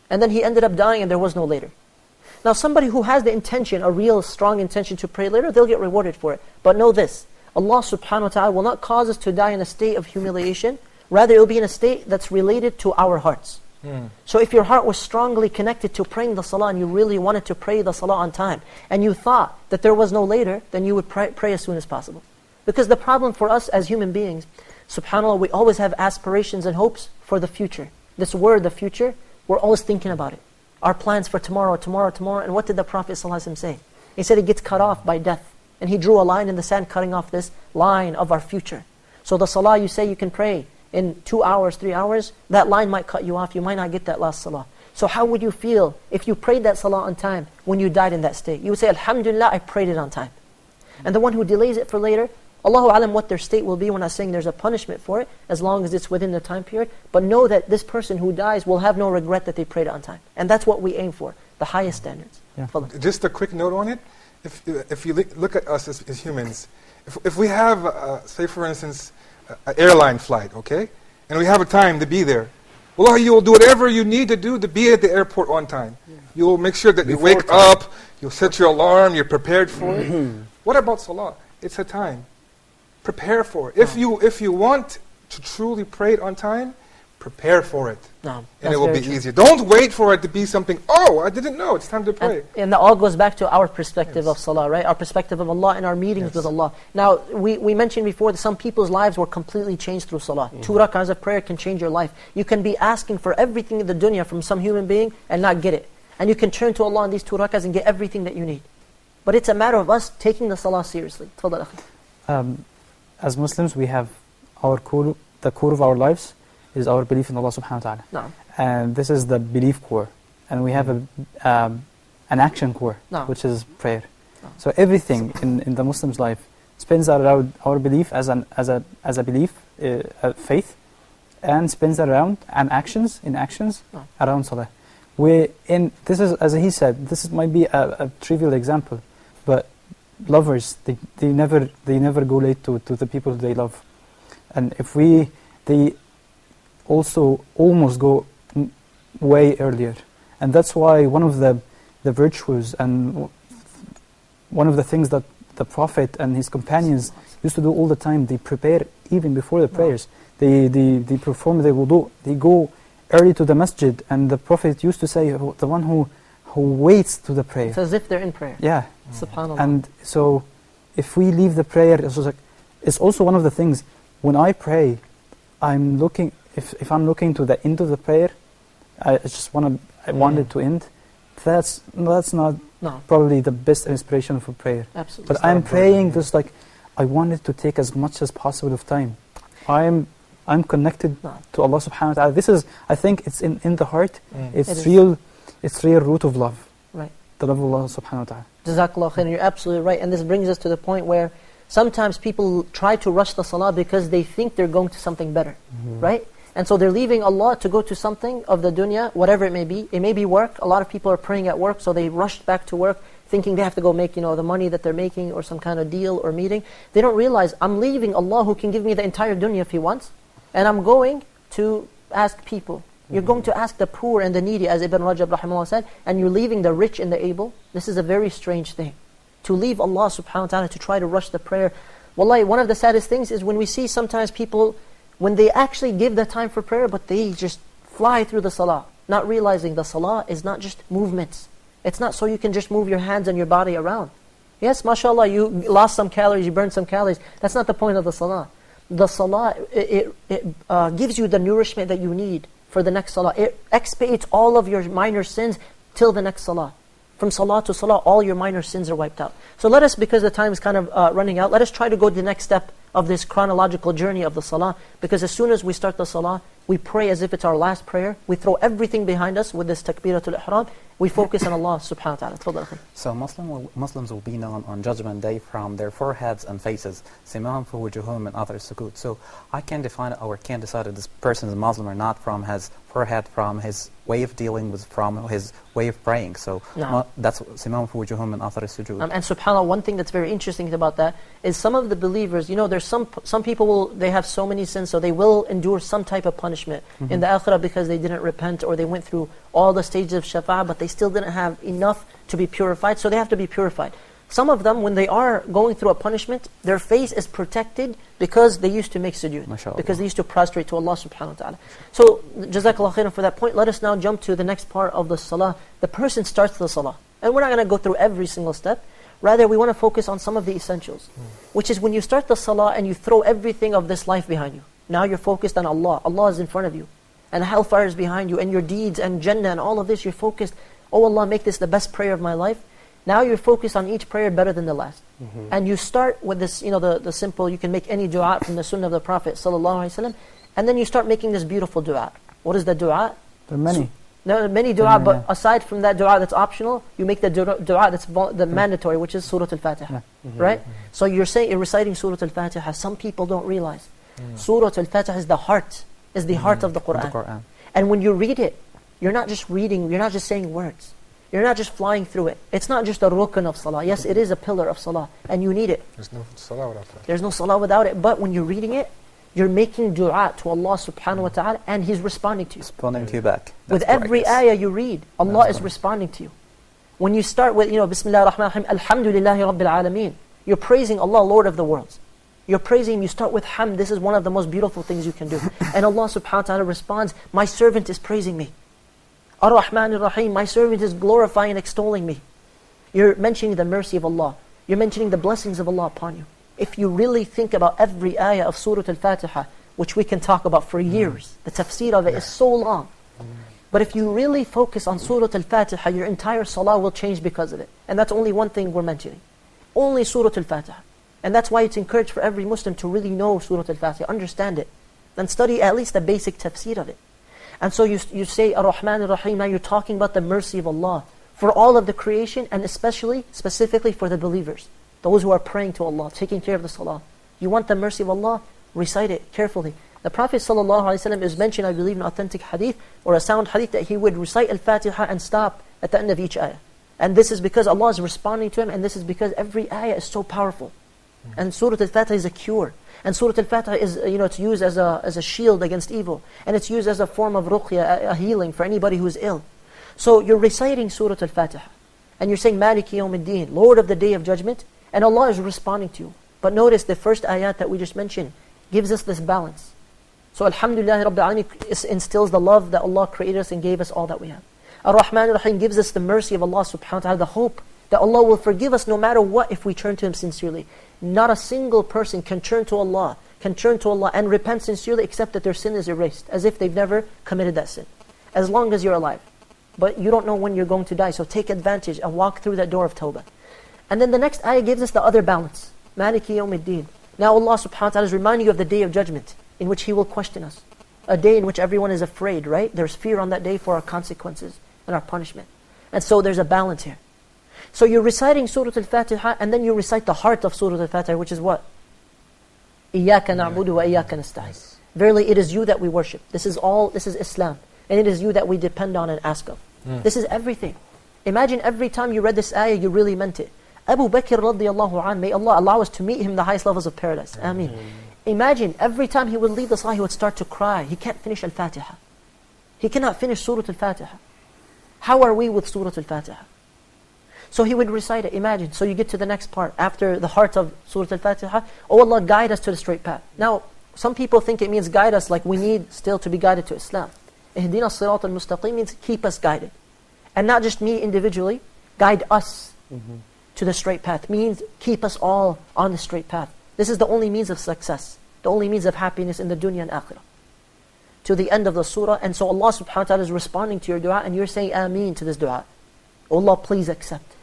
And then he ended up dying and there was no later. Now somebody who has the intention, a real strong intention to pray later, they'll get rewarded for it. But know this, Allah subhanahu wa ta'ala will not cause us to die in a state of humiliation. Rather, it will be in a state that's related to our hearts. So if your heart was strongly connected to praying the salah and you really wanted to pray the salah on time, and you thought that there was no later, then you would pray as soon as possible. Because the problem for us as human beings, subhanAllah, we always have aspirations and hopes for the future. This word, the future, we're always thinking about it. Our plans for tomorrow, and what did the Prophet ﷺ say? He said it gets cut off by death. And he drew a line in the sand cutting off this line of our future. So the salah you say you can pray in 2 hours, 3 hours, that line might cut you off. You might not get that last salah. So how would you feel if you prayed that salah on time when you died in that state? You would say, Alhamdulillah, I prayed it on time. And the one who delays it for later, Allahu Alam what their state will be. We're not saying there's a punishment for it, as long as it's within the time period. But know that this person who dies will have no regret that they prayed it on time. And that's what we aim for, the highest standards. Yeah. Just a quick note on it. If you look at us as humans, if we have, say for instance, an airline flight, okay? And we have a time to be there. Well, you will do whatever you need to do to be at the airport on time. You will make sure that you wake up, you'll set your alarm, you're prepared for it. What about salah? It's a time. Prepare for it. If you want to truly pray it on time, prepare for it. No, and it will be easier. Don't wait for it to be something, I didn't know, it's time to pray. And that all goes back to our perspective of salah, right? Our perspective of Allah and our meetings with Allah. Now, we mentioned before that some people's lives were completely changed through salah. 2 rak'ahs of prayer can change your life. You can be asking for everything in the dunya from some human being and not get it. And you can turn to Allah in these 2 rak'ahs and get everything that you need. But it's a matter of us taking the salah seriously. Tafadhal, akhi. As Muslims, we have the core of our lives is our belief in Allah subhanahu wa ta'ala. No. And this is the belief core. And we have an action core, which is prayer. No. So everything in the Muslim's life spins around our belief as a belief, faith, and spins around actions around salah. This is, as he said, this might be a trivial example, but lovers, they never go late to the people they love. And they also almost go way earlier. And that's why one of the virtues and one of the things that the Prophet and his companions used to do all the time, they prepare even before the prayers. They perform the wudu, they go early to the masjid, and the Prophet used to say, the one who waits to the prayer. It's as if they're in prayer. Yeah. SubhanAllah. And so if we leave the prayer, it's also one of the things, when I pray, I'm looking, if I'm looking to the end of the prayer, I want it to end, that's not probably the best inspiration for prayer. Absolutely. But I'm praying just like, I want it to take as much as possible of time. I'm connected to Allah subhanahu wa ta'ala. This is, I think it's in the heart, it's real root of love. Right. The love of Allah subhanahu wa ta'ala. Jazakallah khair, you're absolutely right. And this brings us to the point where sometimes people try to rush the salah because they think they're going to something better, right? And so they're leaving Allah to go to something of the dunya, whatever it may be. It may be work. A lot of people are praying at work, so they rushed back to work thinking they have to go make, the money that they're making or some kind of deal or meeting. They don't realize, I'm leaving Allah who can give me the entire dunya if He wants, and I'm going to ask people. You're going to ask the poor and the needy, as Ibn Rajab rahimahullah said, and you're leaving the rich and the able. This is a very strange thing. To leave Allah subhanahu wa ta'ala to try to rush the prayer. Wallahi, one of the saddest things is when we see sometimes people, when they actually give the time for prayer, but they just fly through the salah, not realizing the salah is not just movements. It's not so you can just move your hands and your body around. Yes, mashallah, you lost some calories, you burned some calories. That's not the point of the salah. The salah, it gives you the nourishment that you need for the next salah. It expiates all of your minor sins till the next salah. From salah to salah, all your minor sins are wiped out. So let us, because the time is kind of running out, let us try to go to the next step of this chronological journey of the salah. Because as soon as we start the salah, we pray as if it's our last prayer. We throw everything behind us with this takbiratul ihram. We focus on Allah subhanahu wa ta'ala. Tafadhal akhi. So Muslims will be known on Judgment Day from their foreheads and faces. Simahum fi wujuhum and others sukut. So I can define or can decide if this person is Muslim or not from his forehead, from his way of dealing with, from his way of praying. So that's Simahum fi wujuhum and others sujud. And subhanAllah, one thing that's very interesting about that is some of the believers, there's some people they have so many sins, so they will endure some type of punishment in the akhirah because they didn't repent or they went through all the stages of shafa'ah, but they still didn't have enough to be purified, so they have to be purified. Some of them, when they are going through a punishment, their face is protected because they used to make sujood, because they used to prostrate to Allah subhanahu wa ta'ala. So, jazakallah khairan for that point. Let us now jump to the next part of the salah. The person starts the salah. And we're not going to go through every single step. Rather, we want to focus on some of the essentials, which is when you start the salah and you throw everything of this life behind you. Now you're focused on Allah. Allah is in front of you. And hellfire is behind you, and your deeds and Jannah and all of this, you're focused, oh Allah, make this the best prayer of my life. Now you're focused on each prayer better than the last. And you start with this, the simple, you can make any dua from the sunnah of the Prophet ﷺ, and then you start making this beautiful dua. What is the dua? There are many. There are many dua, but aside from that dua that's optional, you make the dua that's the mandatory, which is Surah Al-Fatiha. Right? So you're reciting Surah Al-Fatiha. Some people don't realize. Surah Al-Fatiha is the heart of the Qur'an. And when you read it, you're not just reading, you're not just saying words. You're not just flying through it. It's not just a rukn of salah. Yes, it is a pillar of salah, and you need it. There's no salah without that. There's no salah without it. But when you're reading it, you're making dua to Allah subhanahu wa ta'ala, and He's responding to you. Responding to you back. With every ayah you read, Allah is responding to you. When you start with, Bismillah ar-Rahman ar-Rahim, Alhamdulillahi Rabbil Alameen, you're praising Allah, Lord of the worlds. You're praising Him, you start with hamd. This is one of the most beautiful things you can do. And Allah subhanahu wa ta'ala responds, my servant is praising me. Ar-Rahman ar-Rahim, my servant is glorifying and extolling me. You're mentioning the mercy of Allah. You're mentioning the blessings of Allah upon you. If you really think about every ayah of Surah Al-Fatiha, which we can talk about for years, the tafsir of it is so long. But if you really focus on Surah Al-Fatiha, your entire salah will change because of it. And that's only one thing we're mentioning. Only Surah Al-Fatiha. And that's why it's encouraged for every Muslim to really know Surah Al-Fatiha, understand it, and study at least the basic tafsir of it. And so you say Ar-Rahman Ar-Rahim, now you're talking about the mercy of Allah for all of the creation, and specifically for the believers, those who are praying to Allah, taking care of the salah. You want the mercy of Allah? Recite it carefully. The Prophet ﷺ is mentioned, I believe, in an authentic hadith, or a sound hadith, that he would recite Al-Fatiha and stop at the end of each ayah. And this is because Allah is responding to him, and this is because every ayah is so powerful. And Surah Al-Fatiha is a cure. And Surah Al-Fatiha is, it's used as a shield against evil. And it's used as a form of ruqya, a healing for anybody who is ill. So you're reciting Surah Al-Fatiha. And you're saying, Maliki Yawmiddin, Lord of the Day of Judgment. And Allah is responding to you. But notice the first ayat that we just mentioned gives us this balance. So Alhamdulillah Rabbil Alameen instills the love that Allah created us and gave us all that we have. Ar-Rahman Ar-Rahim gives us the mercy of Allah subhanahu wa ta'ala, the hope that Allah will forgive us no matter what if we turn to Him sincerely. Not a single person can turn to Allah and repent sincerely except that their sin is erased, as if they've never committed that sin, as long as you're alive. But you don't know when you're going to die, so take advantage and walk through that door of tawbah. And then the next ayah gives us the other balance. Maliki Yawmiddin. Now Allah subhanahu wa ta'ala is reminding you of the Day of Judgment, in which He will question us. A day in which everyone is afraid, right? There's fear on that day for our consequences and our punishment. And so there's a balance here. So you're reciting Surah Al-Fatiha, and then you recite the heart of Surah Al-Fatiha, which is what? إِيَّاكَ نَعْبُدُ وَإِيَّاكَ نَسْتَعِينُ. Verily it is you that we worship. This is Islam. And it is you that we depend on and ask of. This is everything. Imagine every time you read this ayah, you really meant it. Abu Bakr radiyallahu anh, may Allah allow us to meet him in the highest levels of paradise. Ameen. Imagine, every time he would leave the salah, he would start to cry. He can't finish Al-Fatiha. He cannot finish Surah Al-Fatiha. How are we with Surah Al-Fatiha? So he would recite it. Imagine, so you get to the next part. After the heart of Surah Al-Fatiha, oh Allah, guide us to the straight path. Now, some people think it means guide us like we need still to be guided to Islam. Ihdina as-sirat al-mustaqim means keep us guided. And not just me individually, guide us to the straight path. Means keep us all on the straight path. This is the only means of success, the only means of happiness in the dunya and akhirah. To the end of the surah, and so Allah subhanahu wa ta'ala is responding to your dua, and you're saying Ameen to this dua. Oh Allah, please accept.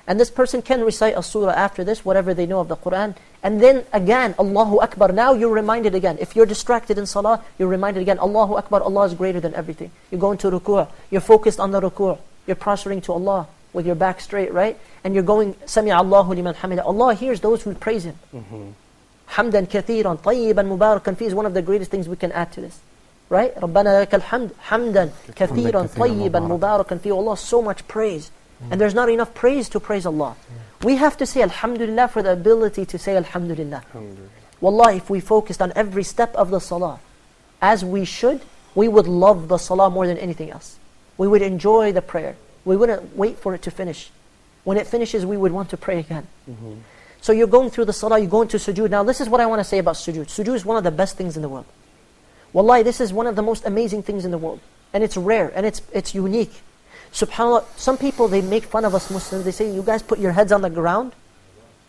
And this person can recite a surah after this, whatever they know of the Qur'an, and then again, Allahu Akbar. Now you're reminded again. If you're distracted in salah, you're reminded again, Allahu Akbar, Allah is greater than everything. You go into ruku', you're focused on the ruku', you're prostrating to Allah with your back straight, right? And you're going, Sami'a Allahu liman hamida. Allah hears those who praise Him. Hamdan kathiran, tayyiban mubarakan fi is one of the greatest things we can add to this. Right? Rabbana lakal hamd, hamdan kathiran, tayyiban mubarakan fi. Allah, so much praise. And there's not enough praise to praise Allah. We have to say Alhamdulillah for the ability to say Alhamdulillah. Wallah, if we focused on every step of the salah as we should, we would love the salah more than anything else. We would enjoy the prayer. We wouldn't wait for it to finish. When it finishes, we would want to pray again. So you're going through the salah, you go into sujood. Now this is what I want to say about sujood. Sujood is one of the best things in the world. Wallahi, this is one of the most amazing things in the world. And it's rare, and it's unique. SubhanAllah, some people, they make fun of us Muslims. They say, you guys put your heads on the ground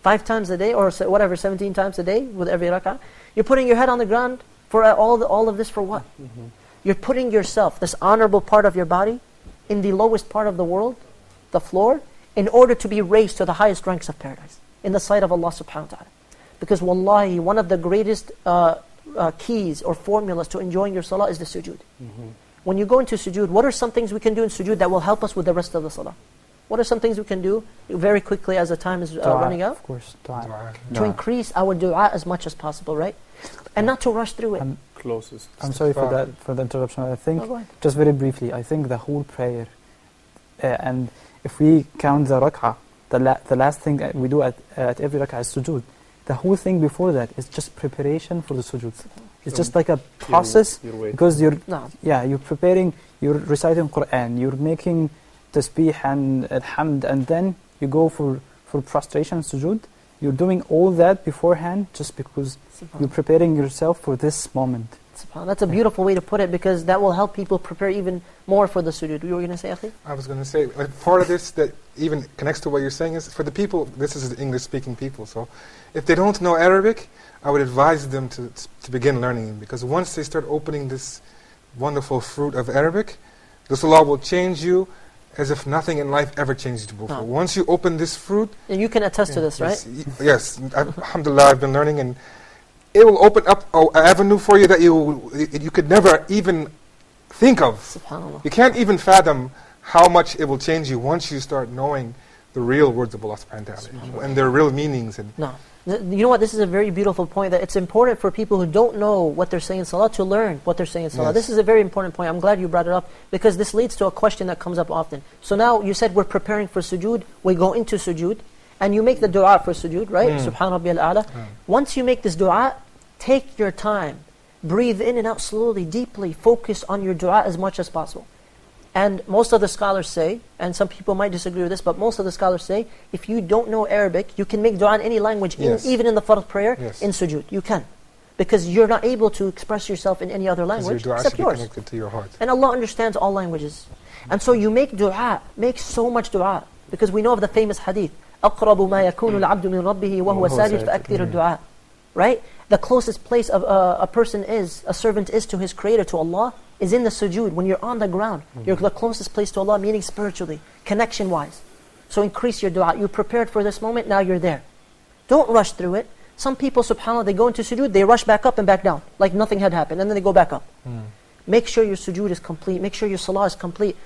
5 times a day, or whatever, 17 times a day with every rak'ah. You're putting your head on the ground for all of this for what? You're putting yourself, this honorable part of your body, in the lowest part of the world, the floor, in order to be raised to the highest ranks of paradise, in the sight of Allah subhanahu wa ta'ala. Because wallahi, one of the greatest keys or formulas to enjoying your salah is the sujood. When you go into sujood, what are some things we can do in sujood that will help us with the rest of the salah? What are some things we can do very quickly as the time is running out? Of course, dua. To increase our dua as much as possible, right? And not to rush through it. I'm sorry for the interruption. I think, just very briefly, I think the whole prayer, and if we count the rak'ah, the last thing that we do at every rak'ah is sujood. The whole thing before that is just preparation for the sujood. It's just like a process, because you're preparing, you're reciting Qur'an, you're making tasbih and hamd, and then you go for prostration, sujood. You're doing all that beforehand just because you're preparing yourself for this moment. That's a beautiful way to put it, because that will help people prepare even more for the sujood. You were going to say, Akhi? I was going to say, part of this that even connects to what you're saying is, for the people, this is the English-speaking people, so if they don't know Arabic, I would advise them to begin learning it, because once they start opening this wonderful fruit of Arabic, the salah will change you as if nothing in life ever changed you before. Once you open this fruit... And you can attest to this, right? Yes. Alhamdulillah, I've been learning, and it will open up an avenue for you that you could never even think of. SubhanAllah. You can't even fathom how much it will change you once you start knowing the real words of Allah subhanahu wa ta'ala and their real meanings. You know what, this is a very beautiful point, that it's important for people who don't know what they're saying in salah to learn what they're saying in salah. This is a very important point. I'm glad you brought it up, because this leads to a question that comes up often. So now you said we're preparing for sujood, we go into sujood, and you make the dua for sujood, right? Subhan Rabbiyal A'la. Once you make this dua, take your time, breathe in and out slowly, deeply, focus on your dua as much as possible. And most of the scholars say, and some people might disagree with this, but most of the scholars say, if you don't know Arabic, you can make dua in any language, even in the fard prayer, in sujood. You can. Because you're not able to express yourself in any other language except yours. Connected to your heart. And Allah understands all languages. And so you make dua, make so much dua. Because we know of the famous hadith, أَقْرَبُ مَا يَكُونُ الْعَبْدُ مِنْ رَبِّهِ وَهُوَ سَاجِدٌ فَأَكْثِرُ الدُّعَاء. Right? The closest place of a servant is to his creator, to Allah, is in the sujood, when you're on the ground. You're the closest place to Allah, meaning spiritually, connection-wise. So increase your dua. You prepared for this moment, now you're there. Don't rush through it. Some people, subhanAllah, they go into sujood, they rush back up and back down, like nothing had happened, and then they go back up. Make sure your sujood is complete, make sure your salah is complete.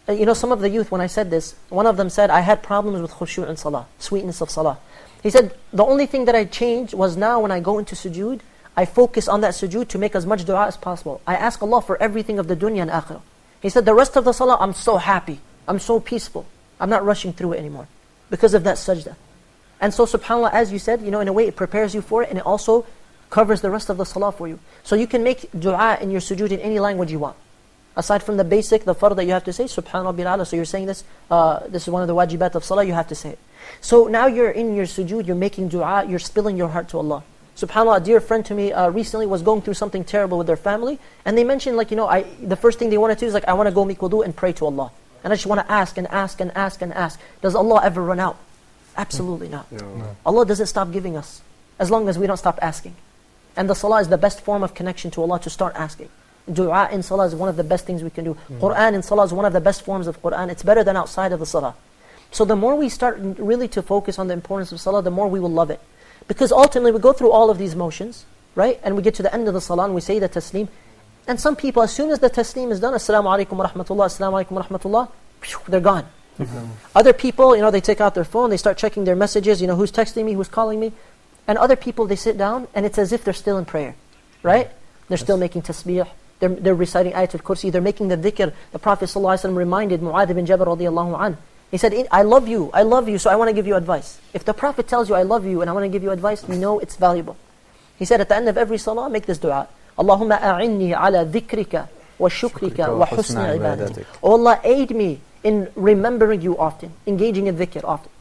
You know, some of the youth, when I said this, one of them said, I had problems with khushu' in salah, sweetness of salah. He said, the only thing that I changed was now when I go into sujood, I focus on that sujood to make as much dua as possible. I ask Allah for everything of the dunya and akhirah. He said, the rest of the salah, I'm so happy. I'm so peaceful. I'm not rushing through it anymore because of that sajda. And so subhanAllah, as you said, you know, in a way it prepares you for it, and it also covers the rest of the salah for you. So you can make dua in your sujood in any language you want. Aside from the basic, the fard that you have to say, Subhan Rabbil A'la. So you're saying this, this is one of the wajibat of salah, you have to say it. So now you're in your sujood, you're making dua, you're spilling your heart to Allah. SubhanAllah, a dear friend to me recently was going through something terrible with their family, and they mentioned, like, the first thing they wanted to do is, like, I want to go make wudu and pray to Allah. And I just want to ask and ask and ask and ask. Does Allah ever run out? Absolutely not. No. Allah doesn't stop giving us, as long as we don't stop asking. And the salah is the best form of connection to Allah, to start asking. Dua in salah is one of the best things we can do. Quran in salah is one of the best forms of Quran. It's better than outside of the salah. So the more we start really to focus on the importance of salah, the more we will love it. Because ultimately we go through all of these motions, right? And we get to the end of the salah and we say the taslim. And some people, as soon as the taslim is done, Assalamu alaikum wa rahmatullah, Assalamu alaikum wa rahmatullah, they're gone. Other people, they take out their phone, they start checking their messages, who's texting me, who's calling me. And other people, they sit down and it's as if they're still in prayer, right? They're still making tasbih, they're reciting Ayatul Kursi, they're making the dhikr. The Prophet ﷺ reminded Mu'adh bin Jabal radiallahu anhu. He said, I love you, so I want to give you advice. If the Prophet tells you, I love you, and I want to give you advice, you know it's valuable. He said, at the end of every salah, make this dua. Allahumma a'inni ala dhikrika wa shukrika wa husni ibadatik. Oh Allah, aid me in remembering you often, engaging in dhikr often.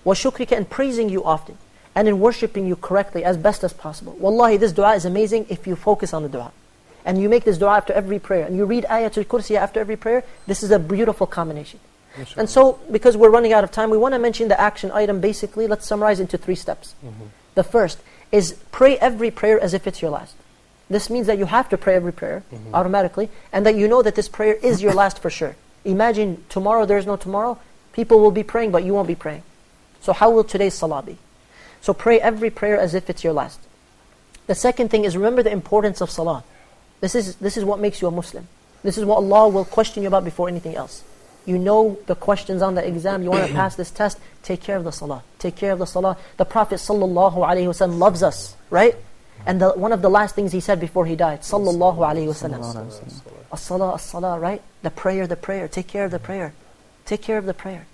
Wa shukrika, and praising you often. And in worshipping you correctly, as best as possible. Wallahi, this dua is amazing if you focus on the dua. And you make this dua after every prayer. And you read Ayatul Kursi after every prayer. This is a beautiful combination. And so, because we're running out of time, we want to mention the action item basically. Let's summarize into 3 steps. The first is pray every prayer as if it's your last. This means that you have to pray every prayer automatically, and that you know that this prayer is your last for sure. Imagine tomorrow, there's no tomorrow, people will be praying but you won't be praying. So how will today's salah be? So pray every prayer as if it's your last. The second thing is, remember the importance of salah. This is what makes you a Muslim. This is what Allah will question you about before anything else. You know the questions on the exam, you want to pass this test, take care of the salah. Take care of the salah. The Prophet ﷺ loves us, right? And one of the last things he said before he died, Sallallahu Alaihi Wasallam. As-salah, as-salah, right? The prayer, take care of the prayer. Take care of the prayer.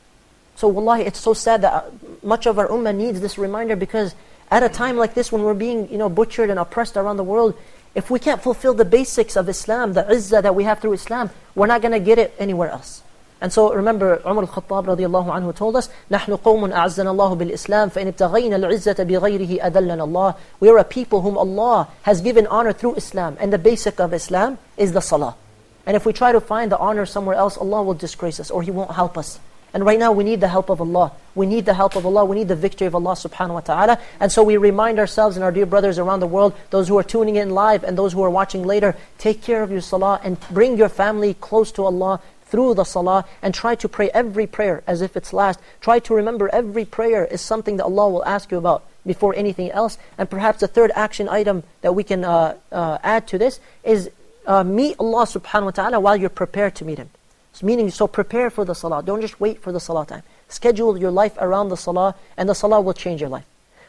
So wallahi, it's so sad that much of our ummah needs this reminder, because at a time like this when we're being butchered and oppressed around the world, if we can't fulfill the basics of Islam, the izzah that we have through Islam, we're not going to get it anywhere else. And so remember, Umar al-Khattab radiallahu anhu told us, نَحْنُ قَوْمٌ أَعَزَّنَا اللَّهُ بِالْإِسْلَامِ فَإِنِ ابْتَغَيْنَا الْعِزَّةَ بِغَيْرِهِ أَذَلَّنَا اللَّهُ. We are a people whom Allah has given honor through Islam. And the basic of Islam is the salah. And if we try to find the honor somewhere else, Allah will disgrace us, or He won't help us. And right now we need the help of Allah. We need the help of Allah. We need the victory of Allah subhanahu wa ta'ala. And so we remind ourselves and our dear brothers around the world, those who are tuning in live and those who are watching later, take care of your salah and bring your family close to Allah through the salah, and try to pray every prayer as if it's last. Try to remember every prayer is something that Allah will ask you about before anything else. And perhaps the third action item that we can add to this is meet Allah subhanahu wa ta'ala while you're prepared to meet Him. So prepare for the salah. Don't just wait for the salah time. Schedule your life around the salah, and the salah will change your life.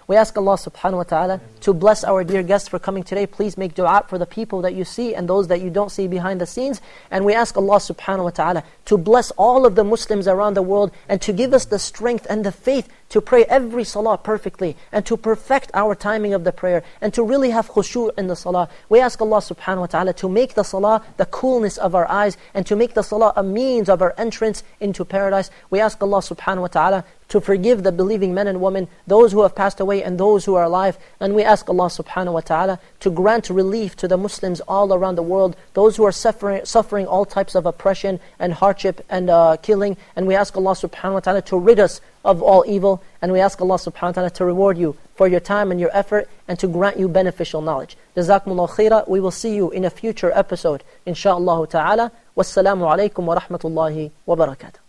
We ask Allah subhanahu wa ta'ala to bless our dear guests for coming today. Please make dua for the people that you see and those that you don't see behind the scenes. And we ask Allah subhanahu wa ta'ala to bless all of the Muslims around the world, and to give us the strength and the faith to pray every salah perfectly, and to perfect our timing of the prayer, and to really have khushu' in the salah. We ask Allah subhanahu wa ta'ala to make the salah the coolness of our eyes, and to make the salah a means of our entrance into paradise. We ask Allah subhanahu wa ta'ala to forgive the believing men and women, those who have passed away and those who are alive. And we ask Allah subhanahu wa ta'ala to grant relief to the Muslims all around the world, those who are suffering all types of oppression and hardship and killing. And we ask Allah subhanahu wa ta'ala to rid us of all evil. And we ask Allah subhanahu wa ta'ala to reward you for your time and your effort, and to grant you beneficial knowledge. Jazakumullahu khaira. We will see you in a future episode, insha'Allah ta'ala. Wassalamu alaikum wa rahmatullahi wa barakatuh.